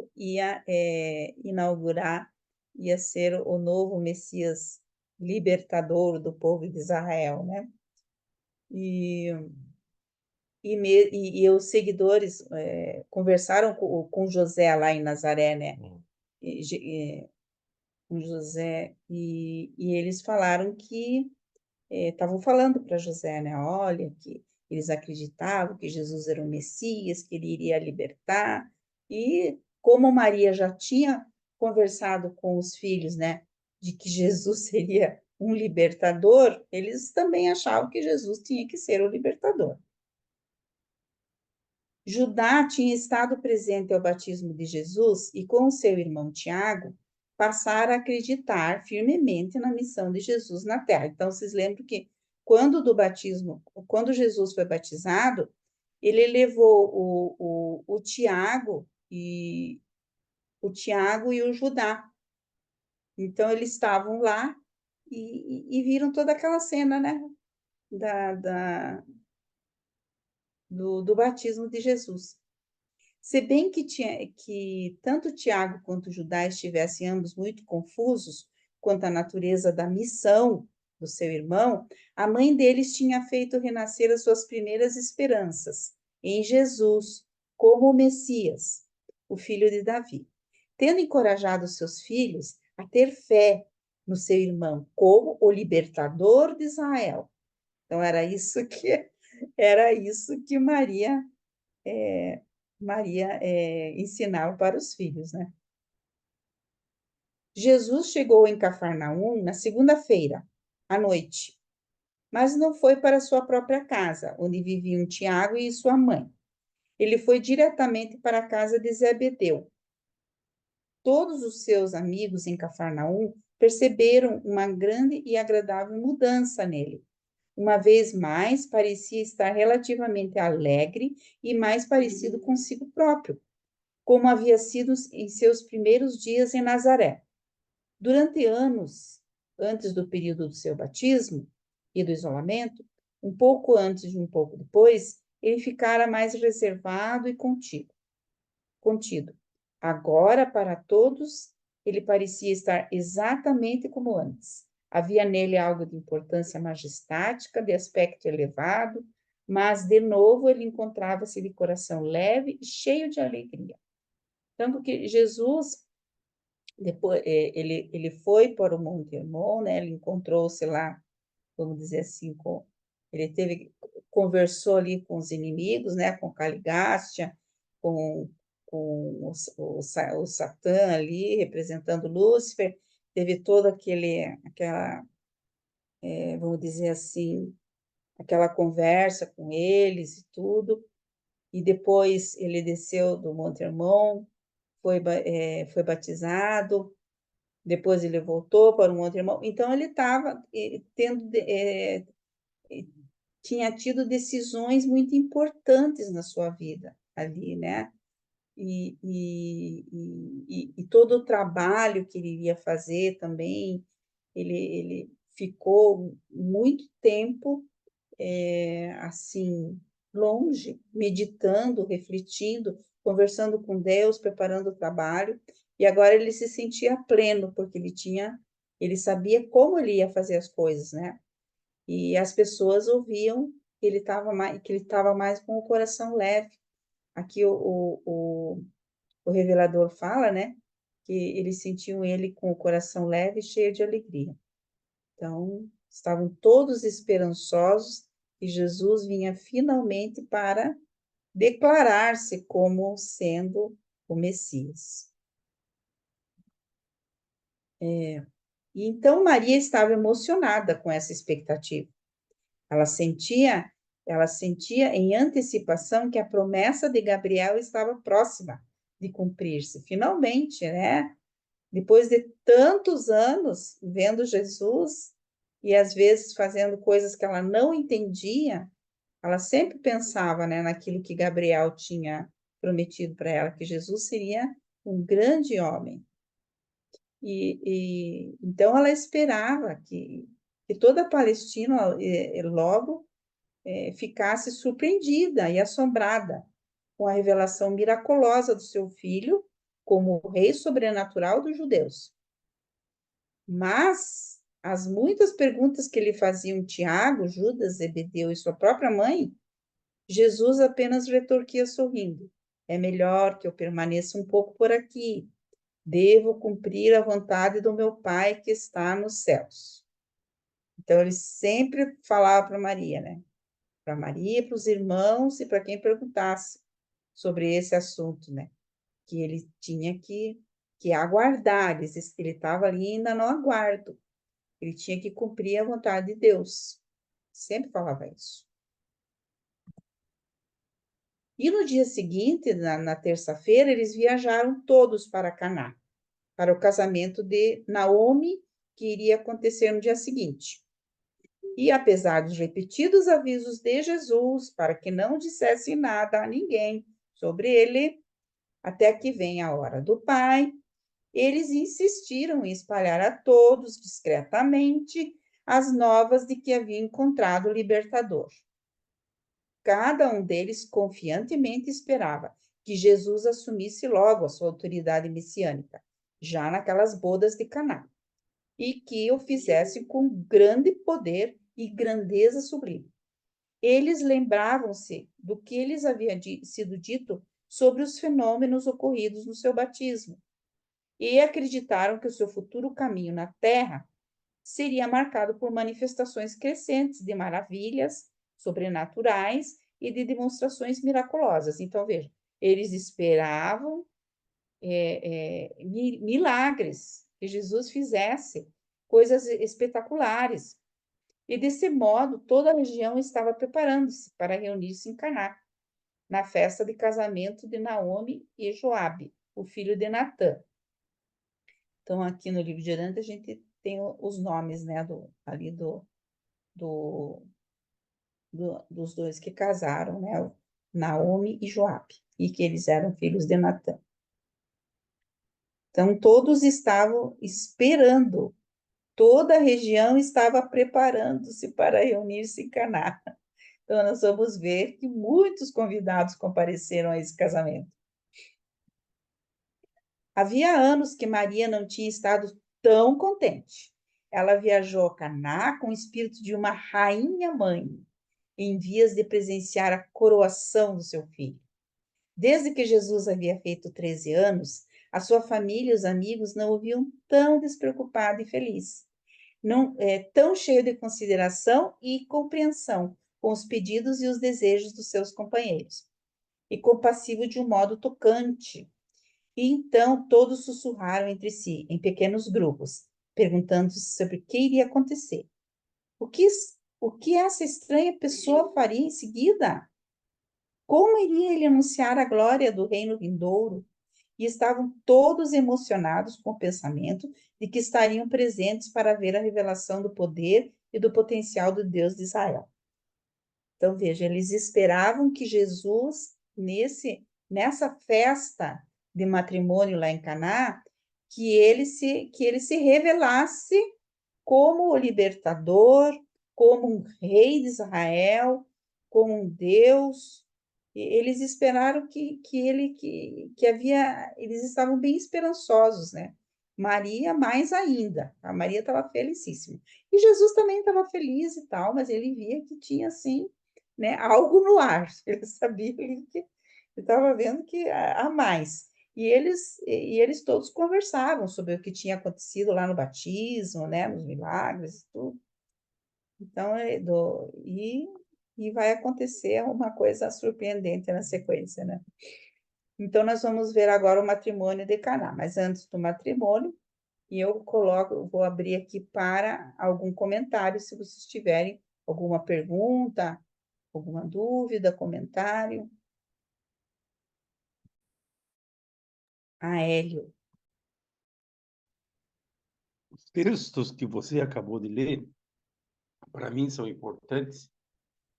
inaugurar, ia ser o novo Messias libertador do povo de Israel, né? E os seguidores conversaram com José lá em Nazaré, né? Com José, e eles falaram que estavam falando para José, né? Olha, que eles acreditavam que Jesus era o Messias, que ele iria libertar, e como Maria já tinha conversado com os filhos, né, de que Jesus seria um libertador, eles também achavam que Jesus tinha que ser o libertador. Judá tinha estado presente ao batismo de Jesus e, com seu irmão Tiago, passaram a acreditar firmemente na missão de Jesus na terra. Então, vocês lembram que quando Jesus foi batizado, ele levou o Tiago e o Judá. Então, eles estavam lá e viram toda aquela cena, né? Do batismo de Jesus. Se bem que tanto Tiago quanto Judá estivessem ambos muito confusos quanto à natureza da missão do seu irmão, a mãe deles tinha feito renascer as suas primeiras esperanças em Jesus como o Messias, o filho de Davi, tendo encorajado seus filhos a ter fé no seu irmão como o libertador de Israel. Então era isso que Maria ensinava para os filhos, né? Jesus chegou em Cafarnaum na segunda-feira, à noite, mas não foi para sua própria casa, onde viviam Tiago e sua mãe. Ele foi diretamente para a casa de Zebedeu. Todos os seus amigos em Cafarnaum perceberam uma grande e agradável mudança nele. Uma vez mais, parecia estar relativamente alegre e mais parecido consigo próprio, como havia sido em seus primeiros dias em Nazaré. Durante anos, antes do período do seu batismo e do isolamento, um pouco antes e um pouco depois, ele ficara mais reservado e contido. Agora, para todos, ele parecia estar exatamente como antes. Havia nele algo de importância majestática, de aspecto elevado, mas, de novo, ele encontrava-se de coração leve e cheio de alegria. Tanto que Jesus, depois, ele foi para o Monte Hermon, né? Ele encontrou-se lá, vamos dizer assim, conversou ali com os inimigos, né? Com Caligástia, com o Satã ali, representando Lúcifer, teve toda vamos dizer assim, aquela conversa com eles e tudo, e depois ele desceu do Monte Hermon, foi batizado, depois ele voltou para o Monte Hermon, então ele estava tinha tido decisões muito importantes na sua vida ali, né? E todo o trabalho que ele iria fazer também, ele ficou muito tempo assim, longe, meditando, refletindo, conversando com Deus, preparando o trabalho, e agora ele se sentia pleno, porque ele sabia como ele ia fazer as coisas, né? E as pessoas ouviam que ele estava mais com o coração leve. Aqui o revelador fala, né, que eles sentiam ele com o coração leve e cheio de alegria. Então, estavam todos esperançosos que Jesus vinha finalmente para declarar-se como sendo o Messias. E então Maria estava emocionada com essa expectativa. Ela sentia em antecipação que a promessa de Gabriel estava próxima de cumprir-se. Finalmente, né? Depois de tantos anos vendo Jesus e às vezes fazendo coisas que ela não entendia, ela sempre pensava, né, naquilo que Gabriel tinha prometido para ela, que Jesus seria um grande homem. Então ela esperava que toda a Palestina logo ficasse surpreendida e assombrada com a revelação miraculosa do seu filho como o rei sobrenatural dos judeus. Mas as muitas perguntas que lhe faziam Tiago, Judas, Zebedeu e sua própria mãe, Jesus apenas retorquia sorrindo. É melhor que eu permaneça um pouco por aqui. Devo cumprir a vontade do meu Pai que está nos céus. Então, ele sempre falava para Maria, né? Para Maria, para os irmãos e para quem perguntasse sobre esse assunto, né? que ele tinha que aguardar, ele estava ali ainda no aguardo, ele tinha que cumprir a vontade de Deus. Sempre falava isso. E no dia seguinte, na terça-feira, eles viajaram todos para Caná, para o casamento de Naomi, que iria acontecer no dia seguinte. E apesar dos repetidos avisos de Jesus para que não dissesse nada a ninguém sobre ele, até que venha a hora do Pai, eles insistiram em espalhar a todos discretamente as novas de que havia encontrado o libertador. Cada um deles confiantemente esperava que Jesus assumisse logo a sua autoridade messiânica, já naquelas bodas de Caná, e que o fizesse com grande poder e grandeza sublime. Eles lembravam-se do que lhes havia sido dito sobre os fenômenos ocorridos no seu batismo, e acreditaram que o seu futuro caminho na Terra seria marcado por manifestações crescentes de maravilhas sobrenaturais e de demonstrações miraculosas. Então, veja, eles esperavam milagres, que Jesus fizesse coisas espetaculares. E, desse modo, toda a região estava preparando-se para reunir-se em Caná, na festa de casamento de Naomi e Joabe, o filho de Natã. Então, aqui no livro de Heranda, a gente tem os nomes, né, dos dois que casaram, né, Naomi e Joabe, e que eles eram filhos de Natã. Então, todos estavam esperando, toda a região estava preparando-se para reunir-se em Caná. Então, nós vamos ver que muitos convidados compareceram a esse casamento. Havia anos que Maria não tinha estado tão contente. Ela viajou a Caná com o espírito de uma rainha-mãe, em vias de presenciar a coroação do seu filho. Desde que Jesus havia feito 13 anos, a sua família e os amigos não o viam tão despreocupado e feliz, tão cheio de consideração e compreensão com os pedidos e os desejos dos seus companheiros, e compassivo de um modo tocante. E então todos sussurraram entre si, em pequenos grupos, perguntando-se sobre o que iria acontecer. O que essa estranha pessoa faria em seguida? Como iria ele anunciar a glória do reino vindouro? E estavam todos emocionados com o pensamento de que estariam presentes para ver a revelação do poder e do potencial do Deus de Israel. Então, veja, eles esperavam que Jesus, nessa festa de matrimônio lá em Caná, que ele se revelasse como o libertador, como um rei de Israel, como um Deus. Eles esperaram eles estavam bem esperançosos, né? Maria mais ainda, a Maria estava felicíssima. E Jesus também estava feliz e tal, mas ele via que tinha, assim, né, algo no ar. Ele sabia que estava vendo que há mais. E eles todos conversavam sobre o que tinha acontecido lá no batismo, né, nos milagres e tudo. Então, e vai acontecer uma coisa surpreendente na sequência, né? Então, nós vamos ver agora o matrimônio de Caná. Mas antes do matrimônio, vou abrir aqui para algum comentário, se vocês tiverem alguma pergunta, alguma dúvida, comentário. Hélio. Os textos que você acabou de ler, para mim, são importantes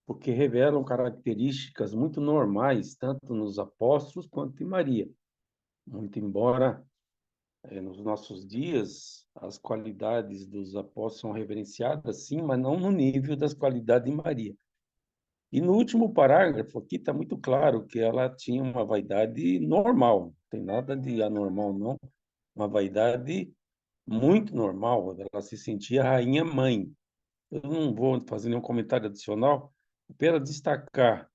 porque revelam características muito normais, tanto nos apóstolos quanto em Maria. Muito embora nos nossos dias as qualidades dos apóstolos são reverenciadas, sim, mas não no nível das qualidades de Maria. E no último parágrafo aqui está muito claro que ela tinha uma vaidade normal, não tem nada de anormal, não. Uma vaidade muito normal, ela se sentia rainha-mãe. Eu não vou fazer nenhum comentário adicional, apenas destacar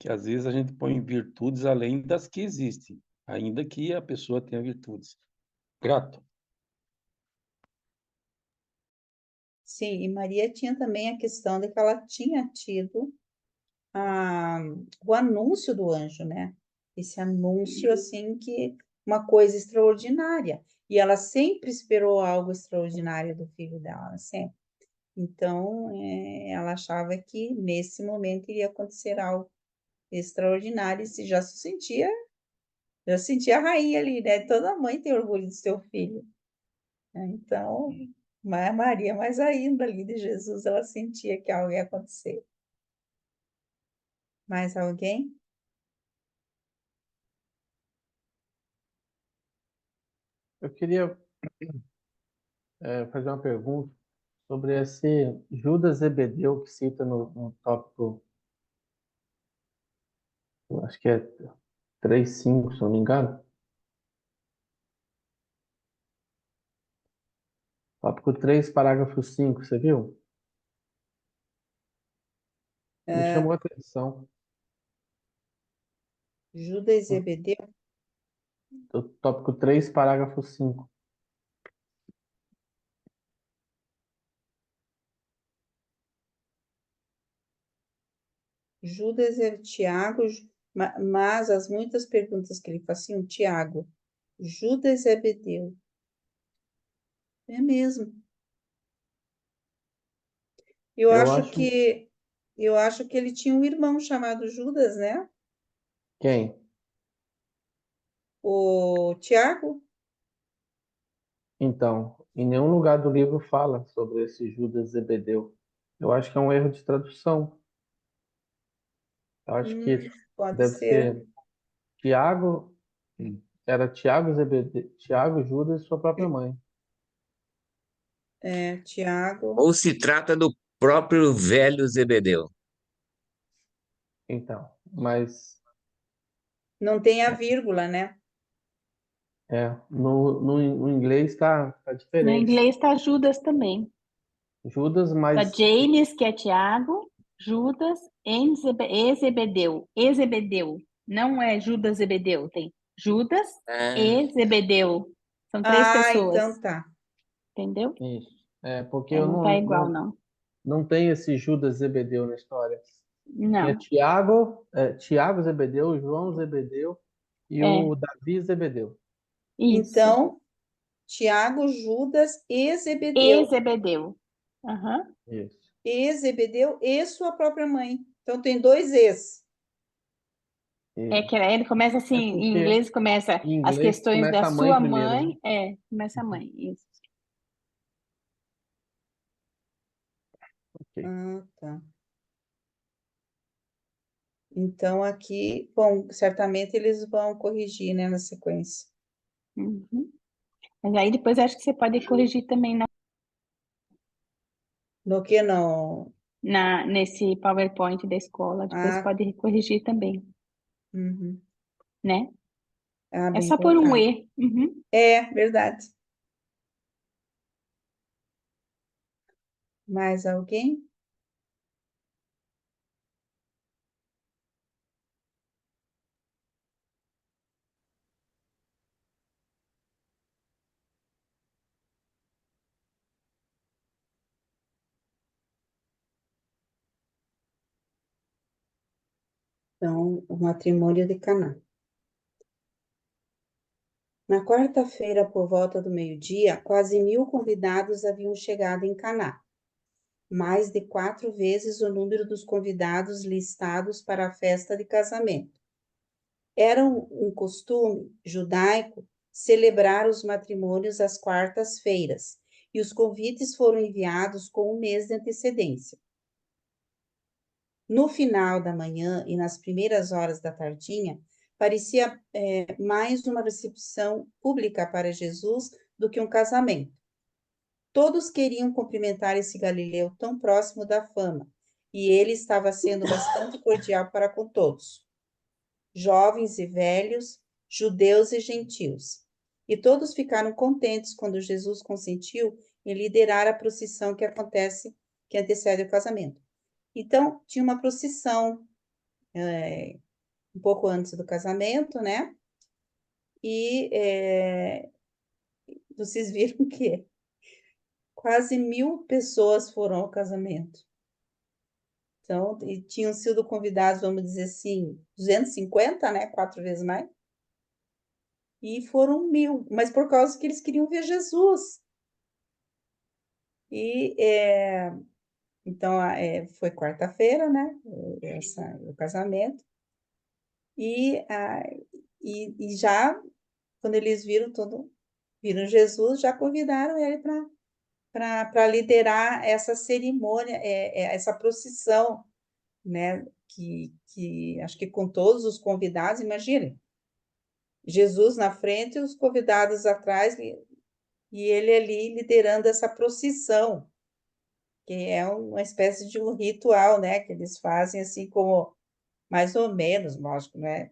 que às vezes a gente põe virtudes além das que existem, ainda que a pessoa tenha virtudes. Grato. Sim, e Maria tinha também a questão de que ela tinha tido o anúncio do anjo, né? esse anúncio assim que uma coisa extraordinária. E ela sempre esperou algo extraordinário do filho dela, sempre. Então, ela achava que nesse momento iria acontecer algo extraordinário e já se sentia a rainha ali, né? Toda mãe tem orgulho do seu filho, né? Então, Maria, mais ainda ali de Jesus, ela sentia que algo ia acontecer. Mais alguém? Eu queria fazer uma pergunta sobre esse Judas Zebedeu que cita no tópico, eu acho que é 3:5, se não me engano. Tópico 3, parágrafo 5, você viu? Me chamou a atenção. Judas e Zebedeu? O tópico 3, parágrafo 5. Judas e Tiago, mas as muitas perguntas que ele fazia, Tiago, Judas e Zebedeu. É mesmo. Eu Eu acho acho. que eu acho que ele tinha um irmão chamado Judas, né? Quem? O Tiago. Então, em nenhum lugar do livro fala sobre esse Judas Zebedeu. Eu acho que é um erro de tradução. Eu acho que Pode deve ser. ser Tiago, era Tiago Zebedeu, Tiago, Judas e sua própria mãe. Tiago. Ou se trata do próprio velho Zebedeu? Então, mas Não tem a vírgula, né? no inglês tá No diferente. inglês está Judas também. Judas, Tá mas James, que é Tiago, Judas e Zebedeu. E Zebedeu. Não é Judas Zebedeu, tem Judas Ah, e Zebedeu. São três pessoas, Então tá. entendeu? isso. Porque É, eu não tá igual, não. não tenho esse Judas Zebedeu na história. Tinha Não, Tiago Zebedeu, João Zebedeu e é o Davi Zebedeu. isso. Então, Tiago, Judas e E Zebedeu. Zebedeu. Aham. Isso. E Zebedeu e sua própria mãe. Então tem dois Es. É que ele começa assim, em Porque inglês começa em as inglês questões da começa a mãe sua primeiro, né? mãe, começa a mãe, isso. Ok. Tá. Então aqui, bom, certamente eles vão corrigir, né, na sequência. Uhum. Mas aí depois acho que você pode corrigir também No que não? nesse PowerPoint da escola, depois Ah, pode corrigir também, uhum. né? É Bem só por um colocado. E. Uhum. Verdade. Mais alguém? Então, o matrimônio de Caná. Na quarta-feira, por volta do meio-dia, quase 1.000 convidados haviam chegado em Caná, mais de 4 vezes o número dos convidados listados para a festa de casamento. Era um costume judaico celebrar os matrimônios às quartas-feiras, e os convites foram enviados com um mês de antecedência. No final da manhã e nas primeiras horas da tardinha, parecia mais uma recepção pública para Jesus do que um casamento. Todos queriam cumprimentar esse galileu tão próximo da fama, e ele estava sendo bastante cordial para com todos, jovens e velhos, judeus e gentios. E todos ficaram contentes quando Jesus consentiu em liderar a procissão que antecede o casamento. Então, tinha uma procissão um pouco antes do casamento, né? E vocês viram que quase 1.000 pessoas foram ao casamento. Então, e tinham sido convidados, vamos dizer assim, 250, né? 4 vezes mais. E foram 1000, mas por causa que eles queriam ver Jesus. E então foi quarta-feira, né? O casamento. E já, quando eles viram Jesus, já convidaram ele para liderar essa cerimônia, essa procissão, né? Que acho que com todos os convidados, imaginem, Jesus na frente e os convidados atrás, e ele ali liderando essa procissão, que é uma espécie de um ritual, né? Que eles fazem assim como, mais ou menos, lógico, né?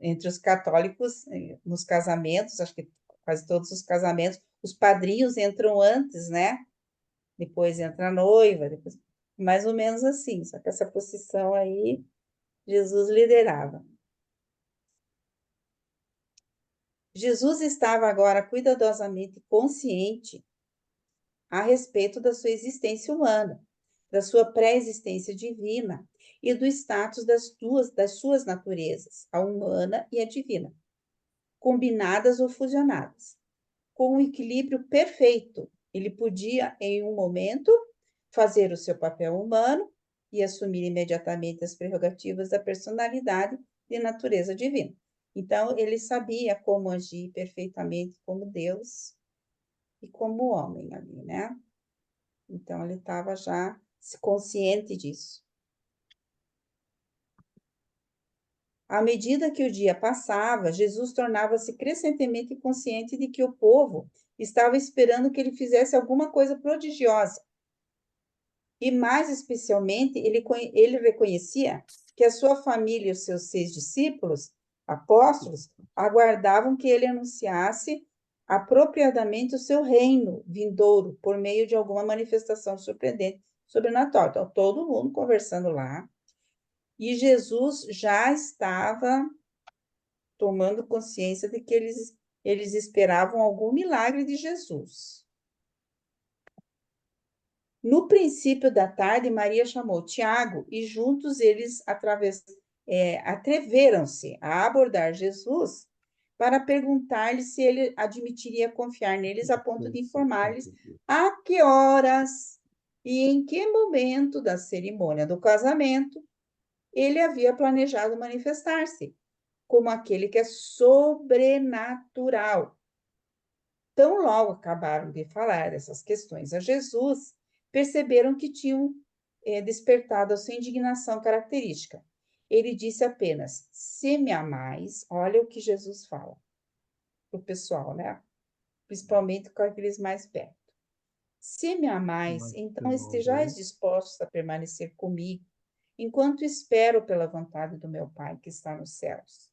Entre os católicos, nos casamentos, acho que quase todos os casamentos, os padrinhos entram antes, né? Depois entra a noiva, depois, mais ou menos assim. Só que essa procissão aí, Jesus liderava. Jesus estava agora cuidadosamente consciente a respeito da sua existência humana, da sua pré-existência divina e do status das suas naturezas, a humana e a divina, combinadas ou fusionadas. Com um equilíbrio perfeito, ele podia, em um momento, fazer o seu papel humano e assumir imediatamente as prerrogativas da personalidade de natureza divina. Então, ele sabia como agir perfeitamente como Deus e como homem ali, né? Então, ele estava já consciente disso. À medida que o dia passava, Jesus tornava-se crescentemente consciente de que o povo estava esperando que ele fizesse alguma coisa prodigiosa. E, mais especialmente, ele reconhecia que a sua família e os seus 6 discípulos, apóstolos, aguardavam que ele anunciasse apropriadamente o seu reino vindouro por meio de alguma manifestação surpreendente, sobrenatural. Então, todo mundo conversando lá. E Jesus já estava tomando consciência de que eles esperavam algum milagre de Jesus. No princípio da tarde, Maria chamou Tiago e juntos eles atreveram-se a abordar Jesus para perguntar-lhe se ele admitiria confiar neles a ponto de informar-lhes a que horas e em que momento da cerimônia do casamento ele havia planejado manifestar-se como aquele que é sobrenatural. Tão logo acabaram de falar dessas questões a Jesus, perceberam que tinham despertado a sua indignação característica. Ele disse apenas: se me amais, olha o que Jesus fala para o pessoal, né? Principalmente com aqueles mais perto. Se me amais, então estejais dispostos a permanecer comigo, enquanto espero pela vontade do meu Pai que está nos céus.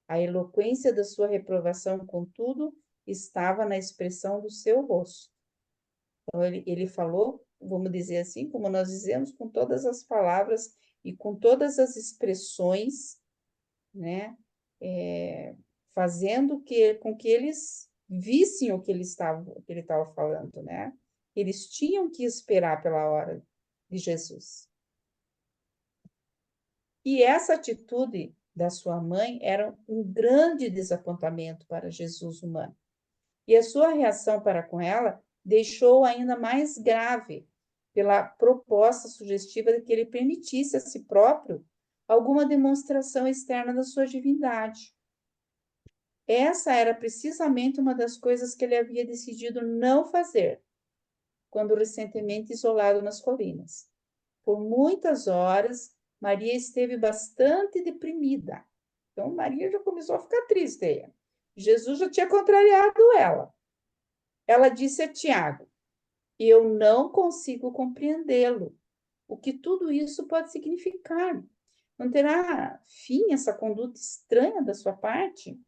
A eloquência da sua reprovação, contudo, estava na expressão do seu rosto. Então, ele falou, vamos dizer assim, como nós dizemos, com todas as palavras e com todas as expressões, né? Fazendo com que eles vissem o que ele estava falando, né? Eles tinham que esperar pela hora de Jesus. E essa atitude da sua mãe era um grande desapontamento para Jesus humano. E a sua reação para com ela deixou ainda mais grave pela proposta sugestiva de que ele permitisse a si próprio alguma demonstração externa da sua divindade. Essa era precisamente uma das coisas que ele havia decidido não fazer, quando recentemente isolado nas colinas. Por muitas horas, Maria esteve bastante deprimida. Então, Maria já começou a ficar triste. Jesus já tinha contrariado ela. Ela disse a Tiago: eu não consigo compreendê-lo. O que tudo isso pode significar? Não terá fim essa conduta estranha da sua parte?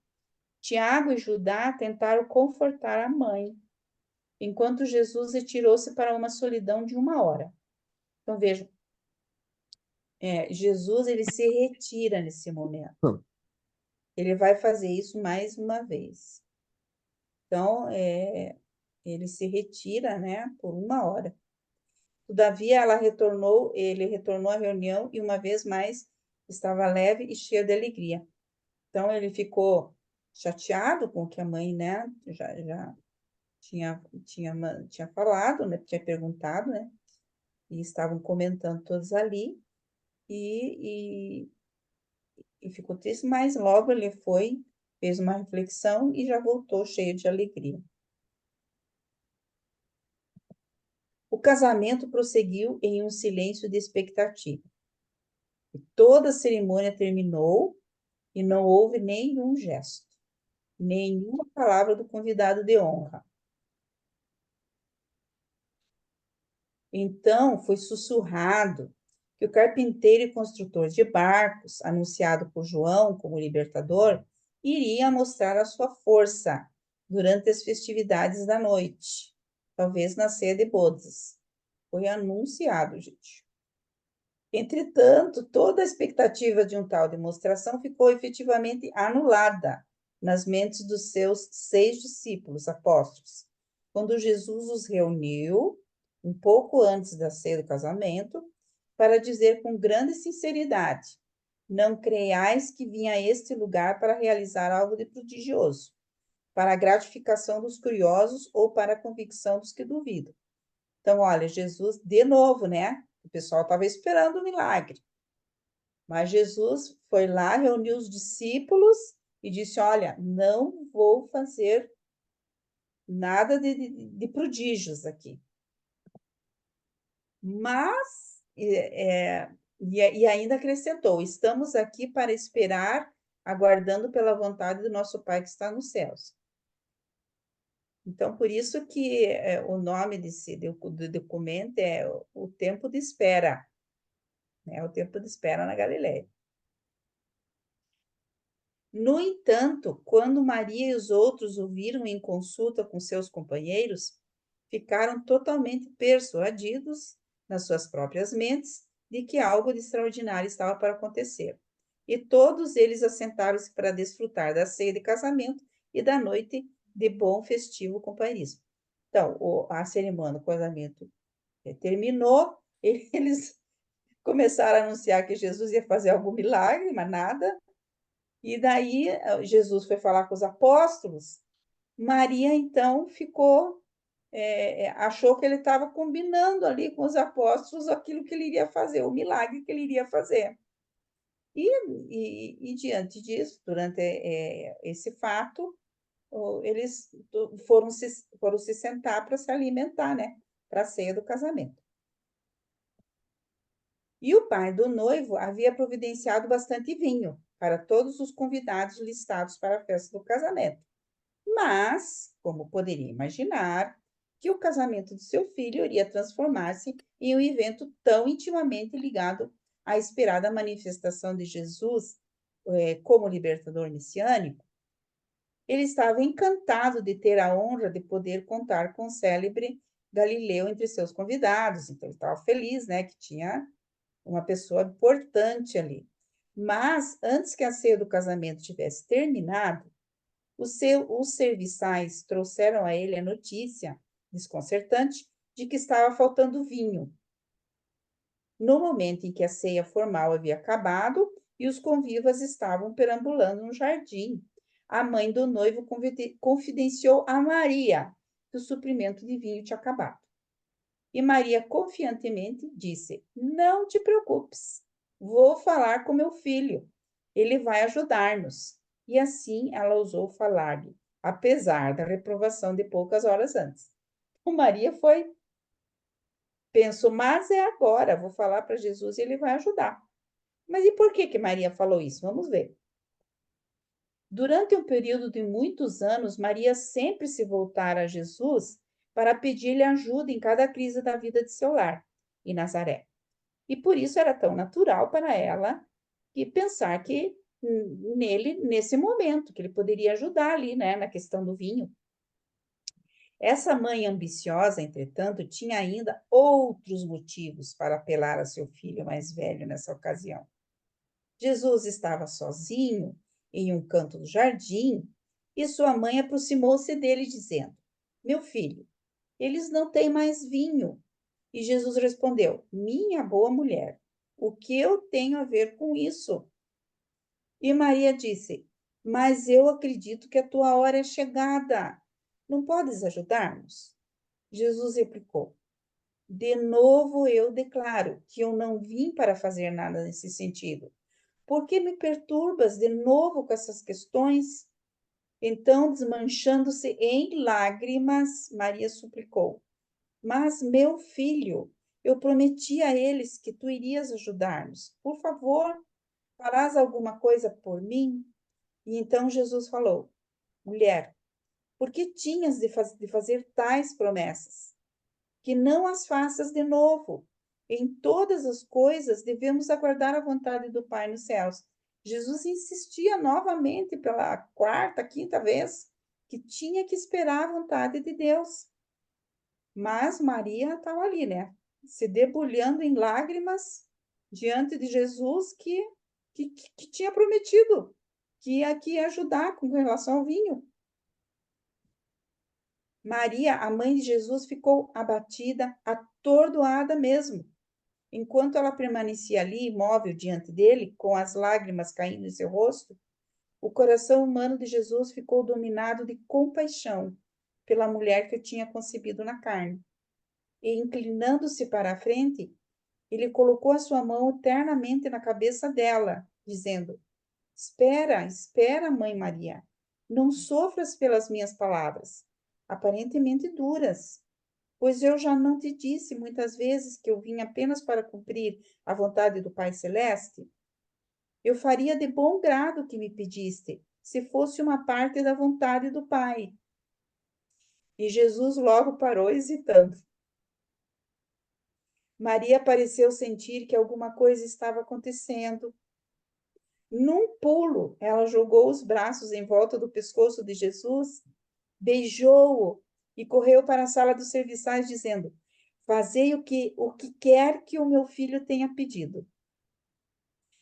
Tiago e Judá tentaram confortar a mãe, enquanto Jesus retirou-se para uma solidão de 1 hora. Então, vejam, Jesus ele se retira nesse momento. Ele vai fazer isso mais uma vez. Então, ele se retira, né, por 1 hora. Todavia, ele retornou à reunião e uma vez mais estava leve e cheio de alegria. Então, ele ficou chateado com o que a mãe, né, já tinha falado, né, tinha perguntado, né, e estavam comentando todos ali, e ficou triste, mas logo ele foi, fez uma reflexão e já voltou cheio de alegria. O casamento prosseguiu em um silêncio de expectativa. E toda a cerimônia terminou e não houve nenhum gesto, nenhuma palavra do convidado de honra. Então foi sussurrado que o carpinteiro e construtor de barcos, anunciado por João como libertador, iria mostrar a sua força durante as festividades da noite, talvez na ceia de bodas. Foi anunciado, gente. Entretanto, toda a expectativa de um tal demonstração ficou efetivamente anulada nas mentes dos seus 6 discípulos apóstolos, quando Jesus os reuniu, um pouco antes da ceia do casamento, para dizer com grande sinceridade: não creiais que vim a este lugar para realizar algo de prodigioso, para a gratificação dos curiosos ou para a convicção dos que duvidam. Então, olha, Jesus, de novo, né? O pessoal estava esperando o milagre. Mas Jesus foi lá, reuniu os discípulos e disse: olha, não vou fazer nada de prodígios aqui. Mas, e ainda acrescentou: estamos aqui para esperar, aguardando pela vontade do nosso Pai que está nos céus. Então, por isso que o nome do documento é o tempo de espera, né? O tempo de espera na Galileia. No entanto, quando Maria e os outros o viram em consulta com seus companheiros, ficaram totalmente persuadidos nas suas próprias mentes de que algo de extraordinário estava para acontecer. E todos eles assentaram-se para desfrutar da ceia de casamento e da noite de bom festivo companheirismo. Então, a cerimônia do casamento terminou, eles começaram a anunciar que Jesus ia fazer algum milagre, mas nada. E daí Jesus foi falar com os apóstolos. Maria, então, achou que ele estava combinando ali com os apóstolos aquilo que ele iria fazer, o milagre que ele iria fazer. E diante disso, durante esse fato, eles foram se sentar para se alimentar, né? Para a ceia do casamento. E o pai do noivo havia providenciado bastante vinho para todos os convidados listados para a festa do casamento. Mas, como poderia imaginar, que o casamento do seu filho iria transformar-se em um evento tão intimamente ligado à esperada manifestação de Jesus como libertador messiânico, ele estava encantado de ter a honra de poder contar com o célebre Galileu entre seus convidados. Então, ele estava feliz, né, que tinha uma pessoa importante ali. Mas, antes que a ceia do casamento tivesse terminado, os serviçais trouxeram a ele a notícia desconcertante de que estava faltando vinho. No momento em que a ceia formal havia acabado e os convivas estavam perambulando no jardim, a mãe do noivo confidenciou a Maria que o suprimento de vinho tinha acabado. E Maria confiantemente disse: não te preocupes, vou falar com meu filho, ele vai ajudar-nos. E assim ela ousou falar-lhe, apesar da reprovação de poucas horas antes. O Maria pensou, mas é agora, vou falar para Jesus e ele vai ajudar. Mas e por que Maria falou isso? Vamos ver. Durante um período de muitos anos, Maria sempre se voltara a Jesus para pedir-lhe ajuda em cada crise da vida de seu lar, em Nazaré. E por isso era tão natural para ela que pensar que nele, nesse momento, que ele poderia ajudar ali, né, na questão do vinho. Essa mãe ambiciosa, entretanto, tinha ainda outros motivos para apelar a seu filho mais velho nessa ocasião. Jesus estava sozinho em um canto do jardim e sua mãe aproximou-se dele, dizendo: meu filho, eles não têm mais vinho. E Jesus respondeu: minha boa mulher, o que eu tenho a ver com isso? E Maria disse: mas eu acredito que a tua hora é chegada. Não podes ajudar-nos? Jesus replicou: de novo eu declaro que eu não vim para fazer nada nesse sentido. Por que me perturbas de novo com essas questões? Então, desmanchando-se em lágrimas, Maria suplicou: mas, meu filho, eu prometi a eles que tu irias ajudar-nos. Por favor, farás alguma coisa por mim? E então Jesus falou: mulher, por que tinhas de fazer tais promessas? Que não as faças de novo. Em todas as coisas devemos aguardar a vontade do Pai nos céus. Jesus insistia novamente pela quarta, quinta vez que tinha que esperar a vontade de Deus. Mas Maria estava ali, né? Se debulhando em lágrimas diante de Jesus que tinha prometido que ia ajudar com relação ao vinho. Maria, a mãe de Jesus, ficou abatida, atordoada mesmo. Enquanto ela permanecia ali, imóvel diante dele, com as lágrimas caindo em seu rosto, o coração humano de Jesus ficou dominado de compaixão pela mulher que o tinha concebido na carne. E, inclinando-se para a frente, ele colocou a sua mão ternamente na cabeça dela, dizendo: espera, espera, mãe Maria. Não sofras pelas minhas palavras, aparentemente duras, pois eu já não te disse muitas vezes que eu vim apenas para cumprir a vontade do Pai Celeste? Eu faria de bom grado o que me pediste, se fosse uma parte da vontade do Pai. E Jesus logo parou, hesitando. Maria pareceu sentir que alguma coisa estava acontecendo. Num pulo, ela jogou os braços em volta do pescoço de Jesus, beijou-o e correu para a sala dos serviçais, dizendo: fazei o que quer que o meu filho tenha pedido.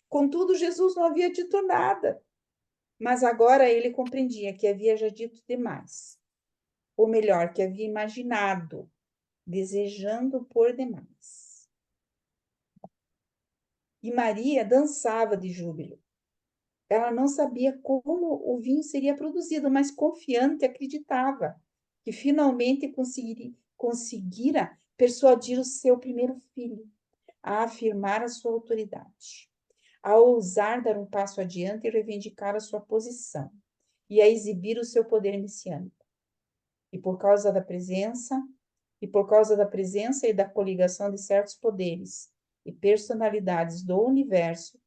Contudo, Jesus não havia dito nada, mas agora ele compreendia que havia já dito demais. Ou melhor, que havia imaginado, desejando por demais. E Maria dançava de júbilo. Ela não sabia como o vinho seria produzido, mas confiante acreditava que finalmente conseguira persuadir o seu primeiro filho a afirmar a sua autoridade, a ousar dar um passo adiante e reivindicar a sua posição, e a exibir o seu poder messiânico. E por causa da presença e da coligação de certos poderes e personalidades do universo,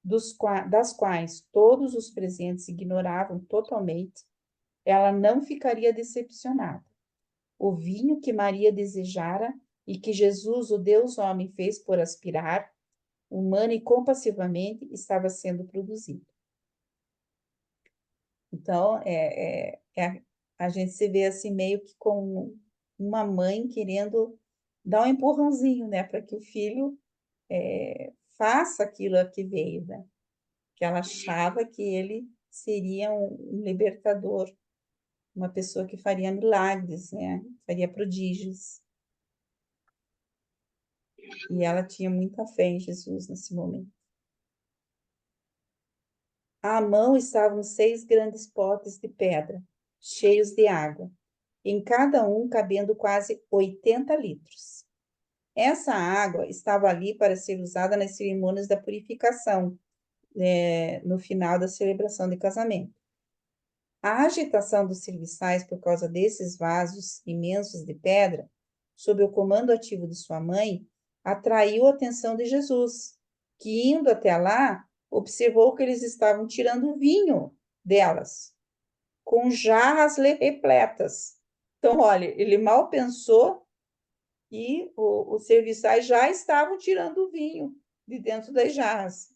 das quais todos os presentes ignoravam totalmente, ela não ficaria decepcionada. O vinho que Maria desejara e que Jesus, o Deus homem, fez por aspirar, humana e compassivamente, estava sendo produzido. Então, a gente se vê assim meio que com uma mãe querendo dar um empurrãozinho, né, para que o filho faça aquilo a que veio, né? Que ela achava que ele seria um libertador, uma pessoa que faria milagres, né? Faria prodígios. E ela tinha muita fé em Jesus nesse momento. À mão estavam 6 grandes potes de pedra, cheios de água, em cada um cabendo quase 80 litros. Essa água estava ali para ser usada nas cerimônias da purificação, no final da celebração de casamento. A agitação dos serviçais por causa desses vasos imensos de pedra, sob o comando ativo de sua mãe, atraiu a atenção de Jesus, que, indo até lá, observou que eles estavam tirando vinho delas, com jarras repletas. Então, olha, ele mal pensou e os serviçais já estavam tirando o vinho de dentro das jarras.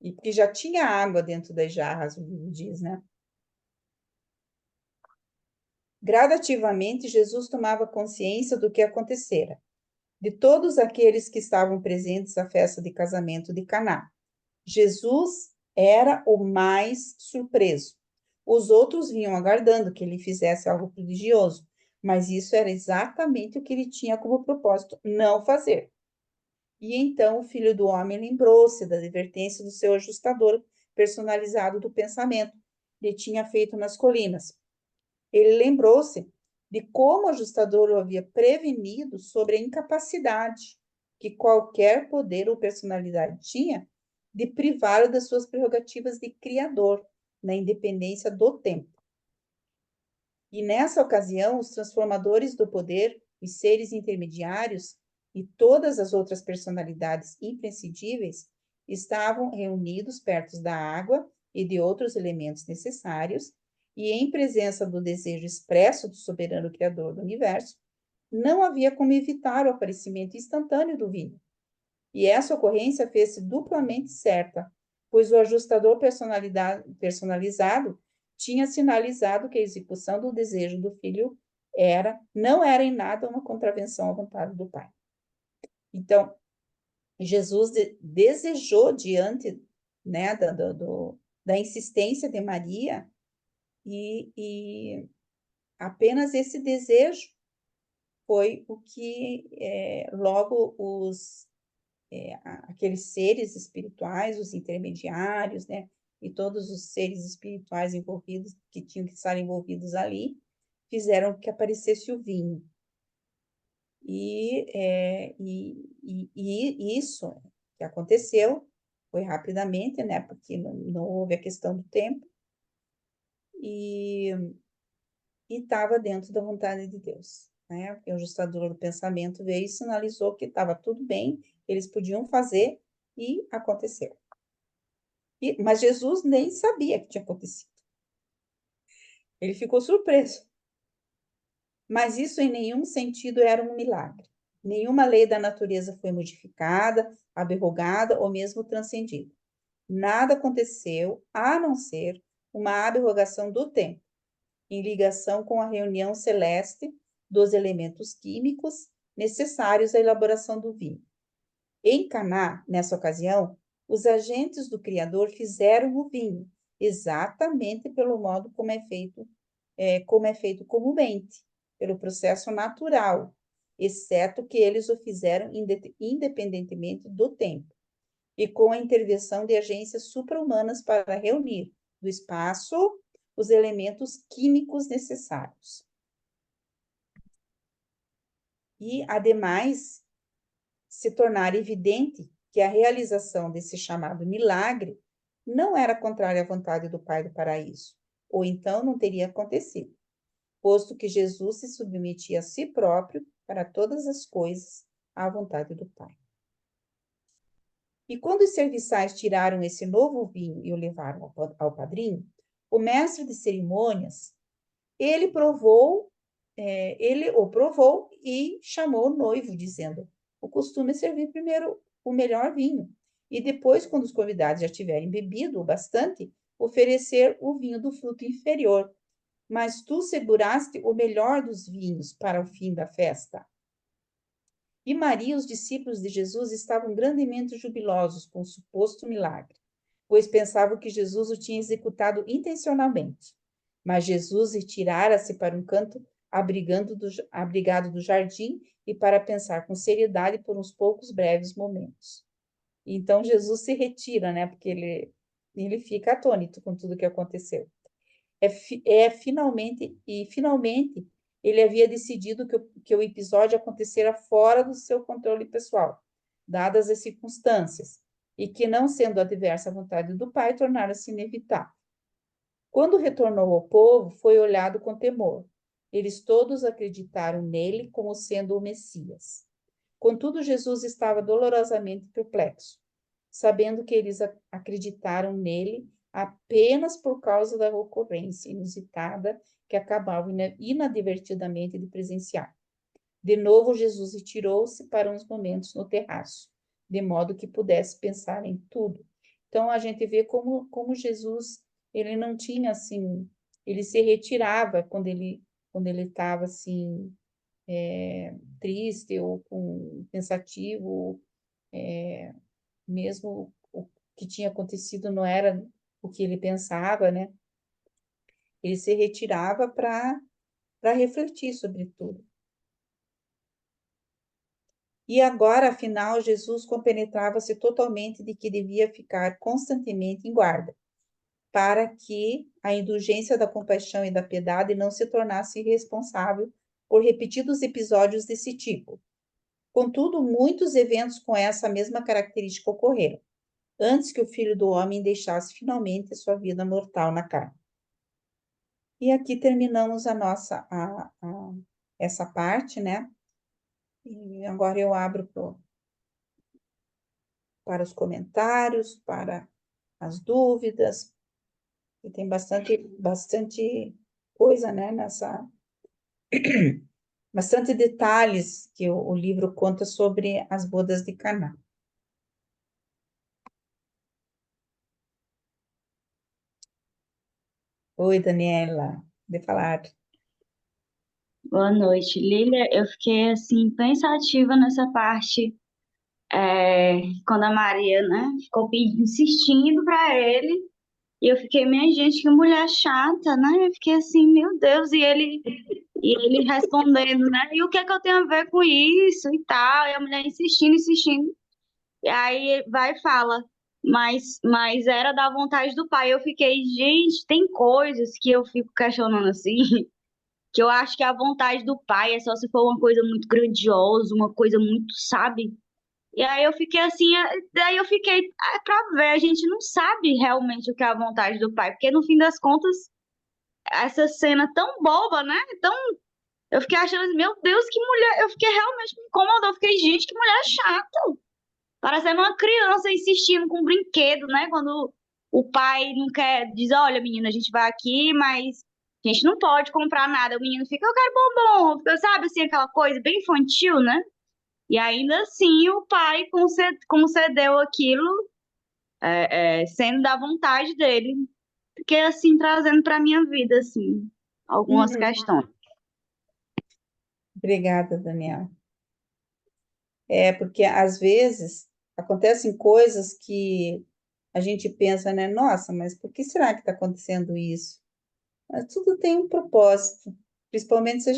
E porque já tinha água dentro das jarras, o livro diz, né? Gradativamente, Jesus tomava consciência do que acontecera, de todos aqueles que estavam presentes à festa de casamento de Caná. Jesus era o mais surpreso. Os outros vinham aguardando que ele fizesse algo prodigioso, Mas isso era exatamente o que ele tinha como propósito, não fazer. E então o filho do homem lembrou-se da advertência do seu ajustador personalizado do pensamento, que tinha feito nas colinas. Ele lembrou-se de como o ajustador o havia prevenido sobre a incapacidade que qualquer poder ou personalidade tinha de privá-lo das suas prerrogativas de criador, na independência do tempo. E nessa ocasião, os transformadores do poder, os seres intermediários e todas as outras personalidades imprescindíveis estavam reunidos perto da água e de outros elementos necessários, e em presença do desejo expresso do soberano Criador do universo, não havia como evitar o aparecimento instantâneo do vinho. E essa ocorrência fez-se duplamente certa, pois o ajustador personalizado tinha sinalizado que a execução do desejo do filho não era em nada uma contravenção à vontade do Pai. Então, Jesus desejou diante, né, da insistência de Maria, e apenas esse desejo foi o que logo aqueles seres espirituais, os intermediários, né, e todos os seres espirituais envolvidos, que tinham que estar envolvidos ali, fizeram que aparecesse o vinho. E isso que aconteceu foi rapidamente, né, porque não houve a questão do tempo, e estava dentro da vontade de Deus, né? Porque o ajustador do pensamento veio e sinalizou que estava tudo bem, eles podiam fazer, e aconteceu. Mas Jesus nem sabia que tinha acontecido. Ele ficou surpreso. Mas isso em nenhum sentido era um milagre. Nenhuma lei da natureza foi modificada, abrogada ou mesmo transcendida. Nada aconteceu a não ser uma abrogação do tempo, em ligação com a reunião celeste dos elementos químicos necessários à elaboração do vinho. Em Caná, nessa ocasião, os agentes do Criador fizeram o vinho, exatamente pelo modo como é feito comumente, pelo processo natural, exceto que eles o fizeram independentemente do tempo, e com a intervenção de agências supra-humanas para reunir do espaço os elementos químicos necessários. E, ademais, se tornar evidente que a realização desse chamado milagre não era contrária à vontade do Pai do Paraíso, ou então não teria acontecido, posto que Jesus se submetia a si próprio para todas as coisas à vontade do Pai. E quando os serviçais tiraram esse novo vinho e o levaram ao padrinho, o mestre de cerimônias, ele o provou e chamou o noivo, dizendo: o costume é servir primeiro o melhor vinho, e depois, quando os convidados já tiverem bebido o bastante, oferecer o vinho do fruto inferior. Mas tu seguraste o melhor dos vinhos para o fim da festa. E Maria, os discípulos de Jesus, estavam grandemente jubilosos com o suposto milagre, pois pensavam que Jesus o tinha executado intencionalmente. Mas Jesus retirara-se para um canto abrigado do jardim e para pensar com seriedade por uns poucos breves momentos. Então Jesus se retira, né? Porque ele fica atônito com tudo que aconteceu. Finalmente ele havia decidido que o episódio acontecera fora do seu controle pessoal, dadas as circunstâncias, e que, não sendo adversa à vontade do Pai, tornara-se inevitável. Quando retornou ao povo, foi olhado com temor. Eles todos acreditaram nele como sendo o Messias. Contudo, Jesus estava dolorosamente perplexo, sabendo que eles acreditaram nele apenas por causa da ocorrência inusitada que acabavam inadvertidamente de presenciar. De novo, Jesus retirou-se para uns momentos no terraço, de modo que pudesse pensar em tudo. Então, a gente vê como Jesus, ele não tinha, assim, ele se retirava quando ele estava, assim, triste ou pensativo, mesmo o que tinha acontecido não era o que ele pensava, né? Ele se retirava para para refletir sobre tudo. E agora, afinal, Jesus compenetrava-se totalmente de que devia ficar constantemente em guarda, para que a indulgência da compaixão e da piedade não se tornasse responsável por repetidos episódios desse tipo. Contudo, muitos eventos com essa mesma característica ocorreram, antes que o Filho do Homem deixasse finalmente a sua vida mortal na carne. E aqui terminamos essa parte, né? E agora eu abro para os comentários, para as dúvidas, e tem bastante coisa, né, bastante detalhes que o livro conta sobre as bodas de Caná. Oi, Daniela, de falar. Boa noite, Lília. Eu fiquei assim pensativa nessa parte, quando a Maria, né, ficou insistindo para ele, e eu fiquei, minha gente, que mulher chata, né? Eu fiquei assim, meu Deus, e ele respondendo, né? E o que é que eu tenho a ver com isso e tal? E a mulher insistindo, insistindo. E aí vai e fala, mas era da vontade do pai. Eu fiquei, gente, tem coisas que eu fico questionando assim, que eu acho que a vontade do pai é só se for uma coisa muito grandiosa, uma coisa muito, sabe? E aí eu fiquei assim, daí eu fiquei, pra ver, a gente não sabe realmente o que é a vontade do pai, porque no fim das contas, essa cena tão boba, né? Eu fiquei achando, assim, meu Deus, que mulher, eu fiquei realmente me incomodou, eu fiquei, gente, que mulher chata, parecendo uma criança insistindo com um brinquedo, né? Quando o pai não quer, diz, olha, menina, a gente vai aqui, mas a gente não pode comprar nada. O menino fica, eu quero bombom, fica, sabe, assim, aquela coisa bem infantil, né? E ainda assim o pai concedeu aquilo, sendo da vontade dele. Fiquei, assim, trazendo para minha vida, assim, algumas questões. Obrigada, Daniela. Porque às vezes acontecem coisas que a gente pensa, né? Nossa, mas por que será que está acontecendo isso? Mas tudo tem um propósito, principalmente se a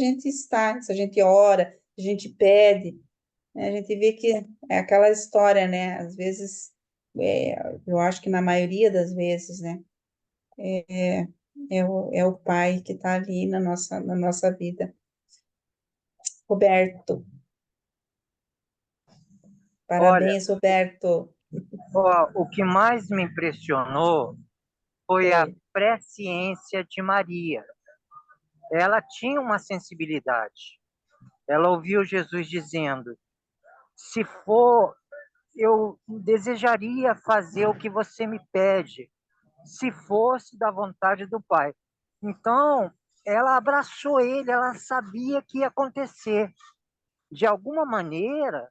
gente ora, se a gente pede, né? A gente vê que é aquela história, né? Às vezes, eu acho que na maioria das vezes, né? É o pai que está ali na nossa vida. Roberto, Olha, parabéns, Roberto. ó, o que mais me impressionou foi a Oi. presciência de Maria. Ela tinha uma sensibilidade. Ela ouviu Jesus dizendo: se for, eu desejaria fazer o que você me pede, se fosse da vontade do Pai. Então, ela abraçou ele, ela sabia que ia acontecer. De alguma maneira,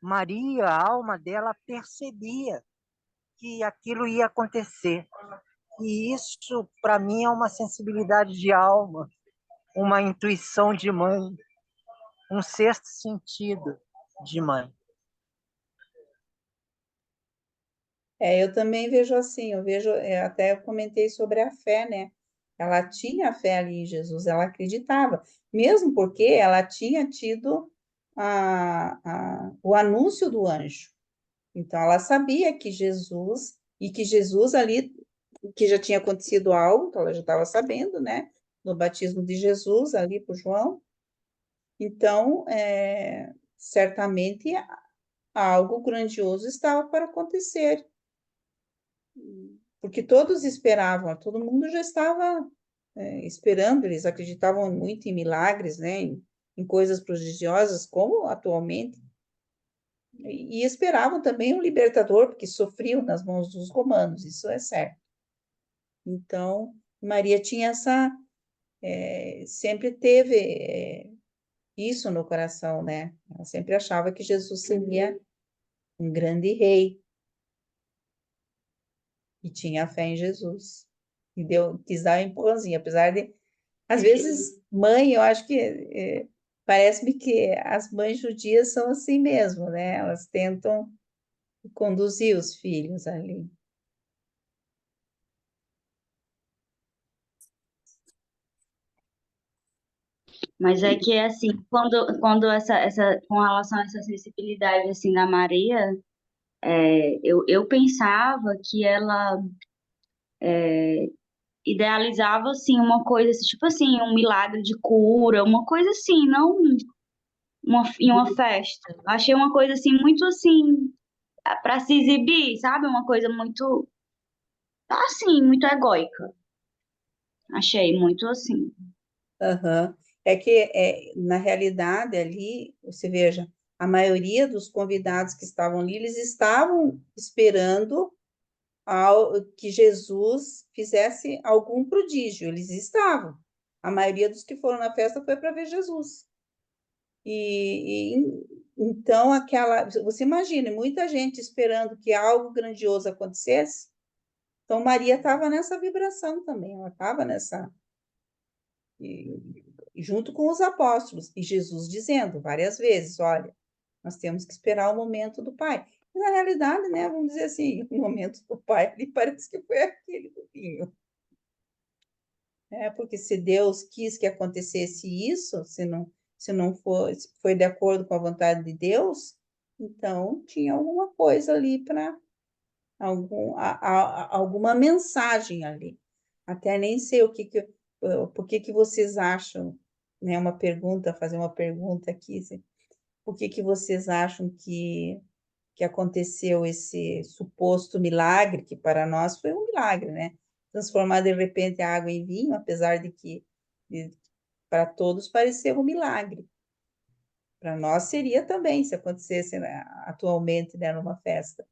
Maria, a alma dela, percebia que aquilo ia acontecer. E isso, para mim, é uma sensibilidade de alma, uma intuição de mãe, um sexto sentido de mãe. Eu também vejo assim, até eu comentei sobre a fé, né? Ela tinha fé ali em Jesus, ela acreditava, mesmo porque ela tinha tido o anúncio do anjo. Então, ela sabia que Jesus ali, que já tinha acontecido algo, então ela já estava sabendo, né? No batismo de Jesus ali por João. Então, certamente algo grandioso estava para acontecer, porque todos esperavam, todo mundo já estava esperando, eles acreditavam muito em milagres, né, em coisas prodigiosas, como atualmente, e esperavam também um libertador, porque sofriam nas mãos dos romanos, isso é certo. Então, Maria tinha sempre teve isso no coração, né? Ela sempre achava que Jesus seria um grande rei, e tinha fé em Jesus. E quis dar um empurrãozinho, apesar de, às vezes, mãe, eu acho que parece-me que as mães judias são assim mesmo, né? Elas tentam conduzir os filhos ali. Mas é que, assim, quando com relação a essa sensibilidade, assim, da Maria, eu pensava que ela idealizava, assim, uma coisa, assim, tipo assim, um milagre de cura, uma coisa assim, não em uma festa. Achei uma coisa, assim, muito, assim, para se exibir, sabe? Uma coisa muito, assim, muito egóica. Achei muito assim. Aham. É que, na realidade, ali, você veja, a maioria dos convidados que estavam ali, eles estavam esperando que Jesus fizesse algum prodígio. Eles estavam. A maioria dos que foram na festa foi para ver Jesus. Então, você imagina, muita gente esperando que algo grandioso acontecesse. Então, Maria estava nessa vibração também, ela estava nessa, junto com os apóstolos, e Jesus dizendo várias vezes: olha, nós temos que esperar o momento do Pai. E, na realidade, né, vamos dizer assim, o momento do Pai ali parece que foi aquele do vinho. Porque se Deus quis que acontecesse isso, se não foi de acordo com a vontade de Deus, então tinha alguma coisa ali para alguma mensagem ali. Até nem sei por que vocês acham, né? Fazer uma pergunta aqui, por que vocês acham que aconteceu esse suposto milagre, que para nós foi um milagre, né? Transformar de repente a água em vinho, apesar de que para todos pareceu um milagre. Para nós seria também, se acontecesse, né, atualmente, né, numa festa.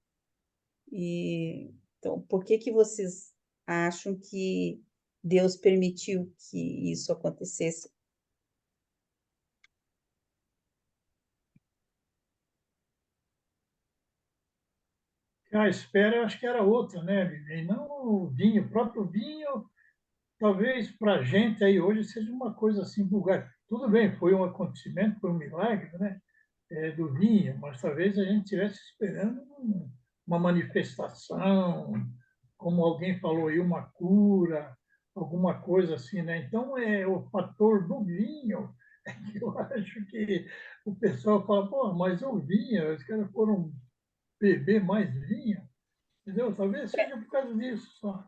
Então, por que vocês acham que Deus permitiu que isso acontecesse? A espera, eu acho que era outra, né, Lili? E não o vinho, o próprio vinho, talvez para a gente aí hoje seja uma coisa assim vulgar. Tudo bem, foi um acontecimento, foi um milagre, né, do vinho, mas talvez a gente estivesse esperando uma manifestação, como alguém falou aí, uma cura, alguma coisa assim, né? Então, o fator do vinho, é que eu acho que o pessoal fala, pô, mas o vinho, os caras foram beber mais vinho, entendeu? Talvez seja por causa disso só.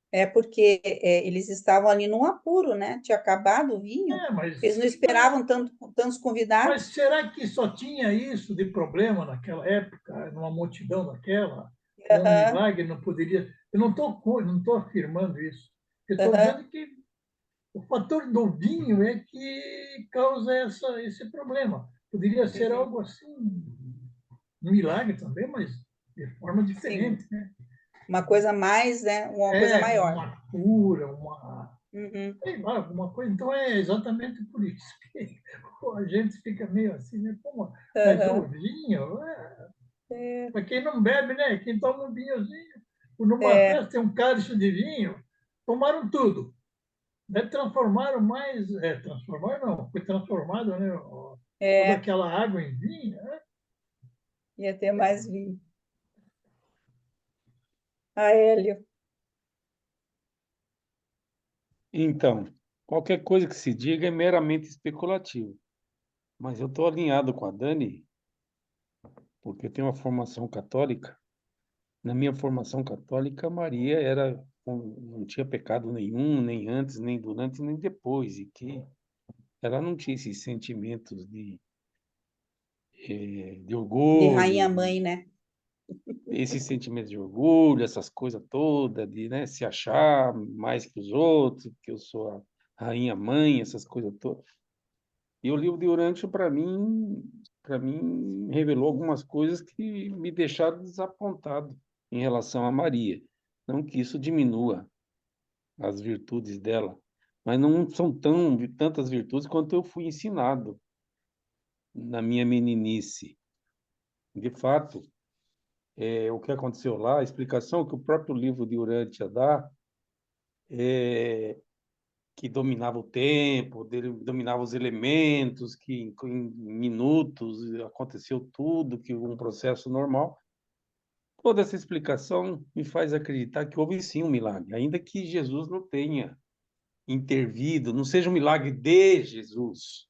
É porque eles estavam ali num apuro, né? Tinha acabado o vinho, eles não esperavam tantos Mas convidados. será que só tinha isso de problema naquela época, numa multidão daquela? Um Aham, milagre não poderia. Eu não estou afirmando isso. Eu estou aham, dizendo que o fator do vinho é que causa esse problema. Poderia ser uhum, algo assim, um milagre também, mas de forma sim. diferente, né? Uma coisa mais, né? Uma coisa maior. Uma cura, uma, Uhum, sei lá, alguma coisa. Então é exatamente por isso que a gente fica meio assim, né? Pô, mas o aham, vinho, é, para quem não bebe, né? Quem toma um vinhozinho, numa é, festa tem um cálice de vinho, tomaram tudo. Daí transformaram mais, transformaram não, foi transformado, né? Toda é, aquela água em vinho, né? ia ter mais vinho. Ah, Hélio. Então, qualquer coisa que se diga é meramente especulativo. Mas eu estou alinhado com a Dani, porque eu tenho uma formação católica. Na minha formação católica, Maria não tinha pecado nenhum, nem antes, nem durante, nem depois, e que ela não tinha esses sentimentos de De orgulho, rainha mãe, né? esses sentimentos de orgulho, essas coisas todas, de, né, se achar mais que os outros, que eu sou a rainha mãe, essas coisas todas. E o livro de Urântia, para mim, revelou algumas coisas que me deixaram desapontado em relação a Maria. Não que isso diminua as virtudes dela, mas não são tantas virtudes quanto eu fui ensinado na minha meninice. De fato, o que aconteceu lá, a explicação que o próprio livro de Urântia dá, é que dominava o tempo, dominava os elementos, que em minutos aconteceu tudo, que um processo normal. Toda essa explicação me faz acreditar que houve sim um milagre, ainda que Jesus não tenha intervido, não seja um milagre de Jesus,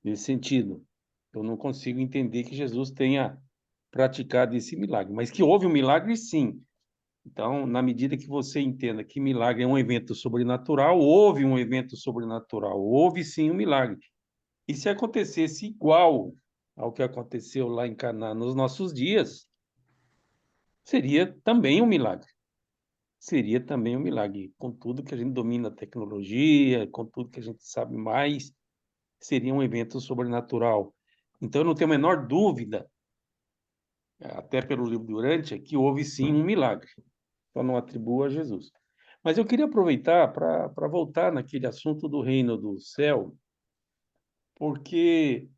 nesse sentido. Eu não consigo entender que Jesus tenha praticado esse milagre, mas que houve um milagre, sim. Então, na medida que você entenda que milagre é um evento sobrenatural, houve um evento sobrenatural, houve sim um milagre. E se acontecesse igual ao que aconteceu lá em Caná nos nossos dias, seria também um milagre. Seria também um milagre. Com tudo que a gente domina a tecnologia, com tudo que a gente sabe mais, seria um evento sobrenatural. Então, eu não tenho a menor dúvida, até pelo livro Durante, que houve sim um milagre. Só não atribuo a Jesus. Mas eu queria aproveitar para voltar naquele assunto do reino do céu, porque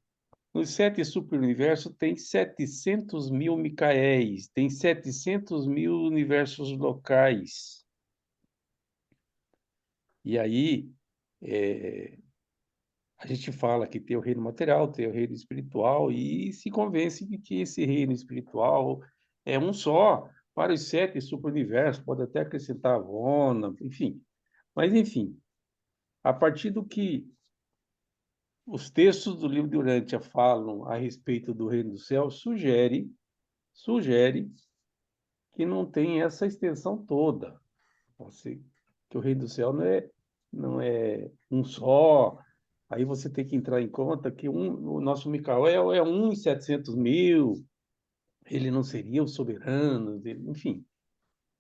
nos 7 superuniversos tem 700 mil Micaéis, tem 700 mil universos locais. E aí, a gente fala que tem o reino material, tem o reino espiritual, e se convence de que esse reino espiritual é um só, para os 7 superuniversos, pode até acrescentar a Vona, enfim. Mas, enfim, a partir do que os textos do livro de Urântia falam a respeito do reino do céu, sugere que não tem essa extensão toda. Assim, que o reino do céu não é um só. Aí você tem que entrar em conta que o nosso Micael é 1 em 700 mil, ele não seria o soberano, enfim.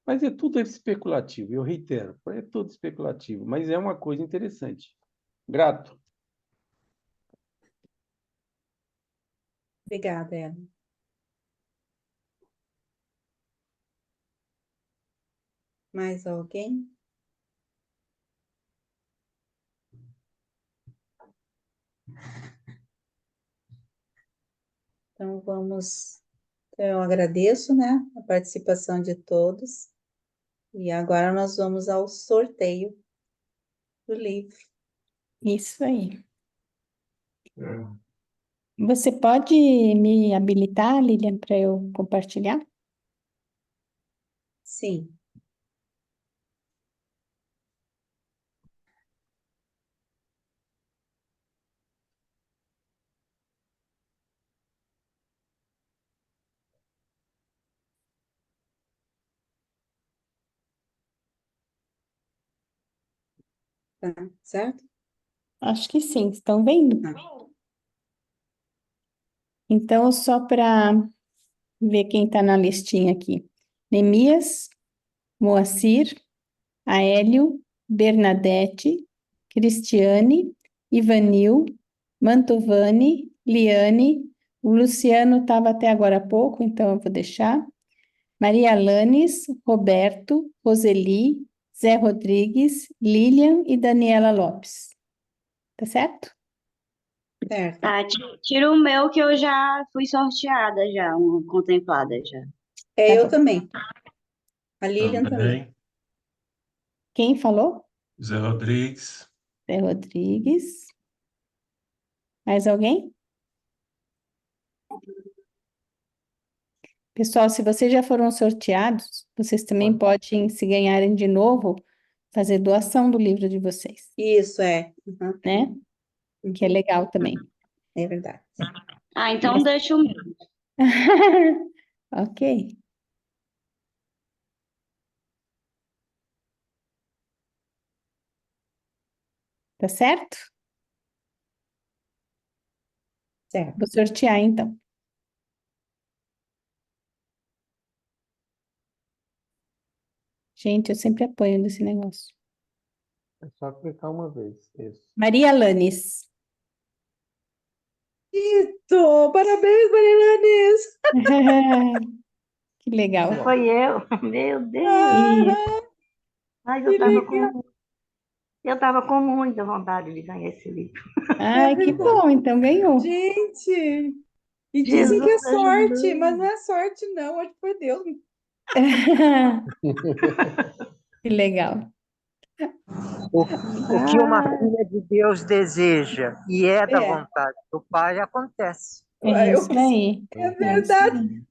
Mas é tudo especulativo, eu reitero, é tudo especulativo, mas é uma coisa interessante. Grato. Obrigada, Ellen. Mais alguém? Então, vamos. Eu agradeço, né, a participação de todos. E agora nós vamos ao sorteio do livro. Isso aí. Você pode me habilitar, Lilian, para eu compartilhar? Sim. Tá, certo? Acho que sim, estão vendo? Tá. Então, só para ver quem está na listinha aqui. Neemias, Moacir, Aélio, Bernadette, Cristiane, Ivanil, Mantovani, Liane, o Luciano estava até agora há pouco, então eu vou deixar. Maria Alanes, Roberto, Roseli, Zé Rodrigues, Lilian e Daniela Lopes. Tá certo? Certo. Tá, tira o meu que eu já fui sorteada já, contemplada já. É, Tá eu bom. também. A Lilian também. Também. Quem falou? Zé Rodrigues. Zé Rodrigues. Mais alguém? Pessoal, se vocês já foram sorteados, vocês também podem, se ganharem de novo, fazer doação do livro de vocês, Isso, é. Uhum. né? Que é legal também. É verdade. Ah, então deixa o meu. Ok. Tá certo? Certo. Vou sortear, então. Gente, eu sempre apoio nesse negócio. É só clicar uma vez. Isso. Maria Lanes. Ito, parabéns, Marilanes. Que legal. Foi eu. Meu Deus. Aham, Mas que legal. eu tava com muita vontade de ganhar esse livro. Ai, que bom, então ganhou. Gente, e dizem Jesus que é sorte, ajudou. mas não é sorte, não. Acho que foi Deus. Que legal. O que uma filha de Deus deseja e é da É, vontade do Pai acontece. É eu, isso aí. é É isso verdade. aí.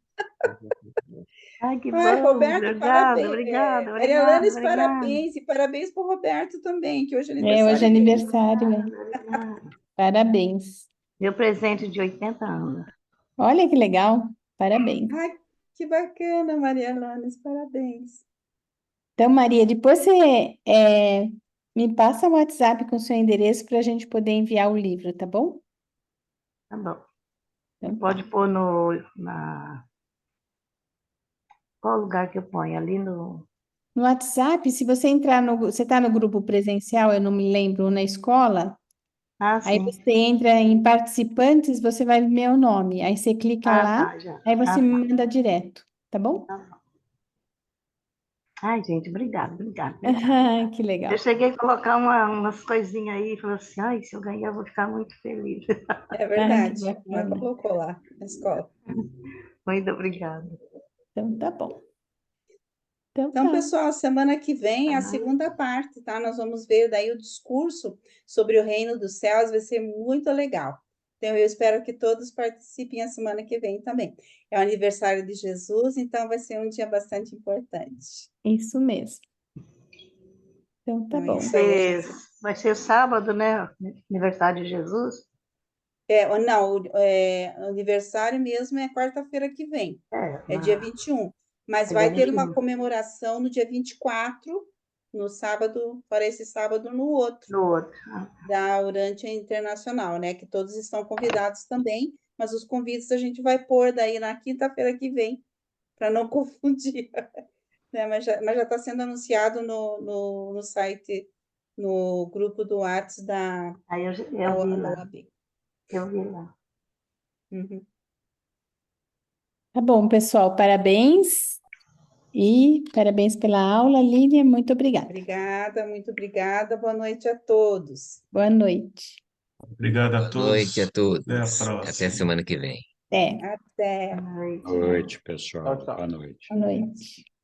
Ai, que Ai, bom. Roberto, Obrigada, parabéns. obrigada, Maria obrigada, Alanes, obrigada. parabéns. E parabéns para o Roberto também, que hoje é É, hoje é aniversário dele. aniversário, é. Obrigada. Parabéns. Meu presente de 80 anos. Olha que legal. Parabéns. Ai, que bacana, Maria Alanes, parabéns. Então, Maria, depois você me passa o WhatsApp com o seu endereço para a gente poder enviar o livro, tá bom? Tá bom. Então, Pode pôr qual lugar que eu ponho? Ali no... no WhatsApp, se você entrar você está no grupo presencial, eu não me lembro, na escola, Ah, aí sim. você entra em participantes, você vai ver meu nome, aí você clica Ah, lá, tá, já. aí você Ah, me tá. manda direto, tá bom? Tá bom. Ai, gente, obrigada, obrigada. Que Eu legal. cheguei a colocar umas coisinhas aí e falei assim, ai, se eu ganhar, eu vou ficar muito feliz. É Que verdade. Ela bacana. colocou lá na escola. Muito obrigada. Então, tá bom. Então, Então, tá. pessoal, semana que vem a segunda parte, tá? Nós vamos ver daí o discurso sobre o reino dos céus, vai ser muito legal. Então, eu espero que todos participem a semana que vem também. É o aniversário de Jesus, então vai ser um dia bastante importante. Isso mesmo. Então, tá Então, é bom. isso aí, a gente... Vai ser sábado, né? Aniversário de Jesus. Não, o aniversário mesmo é quarta-feira que vem, é dia 21. Mas É dia vai ter uma 21. comemoração no dia 24, no sábado, para esse sábado, no outro. No outro. Da Urântia Internacional, né? Que todos estão convidados também, mas os convites a gente vai pôr daí na quinta-feira que vem, para não confundir. Né? Mas já está sendo anunciado no site, no grupo do Whats da Aí eu vi da lá. UAB. Eu vi lá. Uhum. Tá bom, pessoal, parabéns. E parabéns pela aula, Lívia, muito obrigada. Obrigada, muito obrigada. Boa noite a todos. Boa noite. Obrigado a Boa noite a todos. Até a todos. Até próxima. semana que vem. Até. Até. Boa noite, pessoal. Tchau, tchau. Boa noite. Boa noite.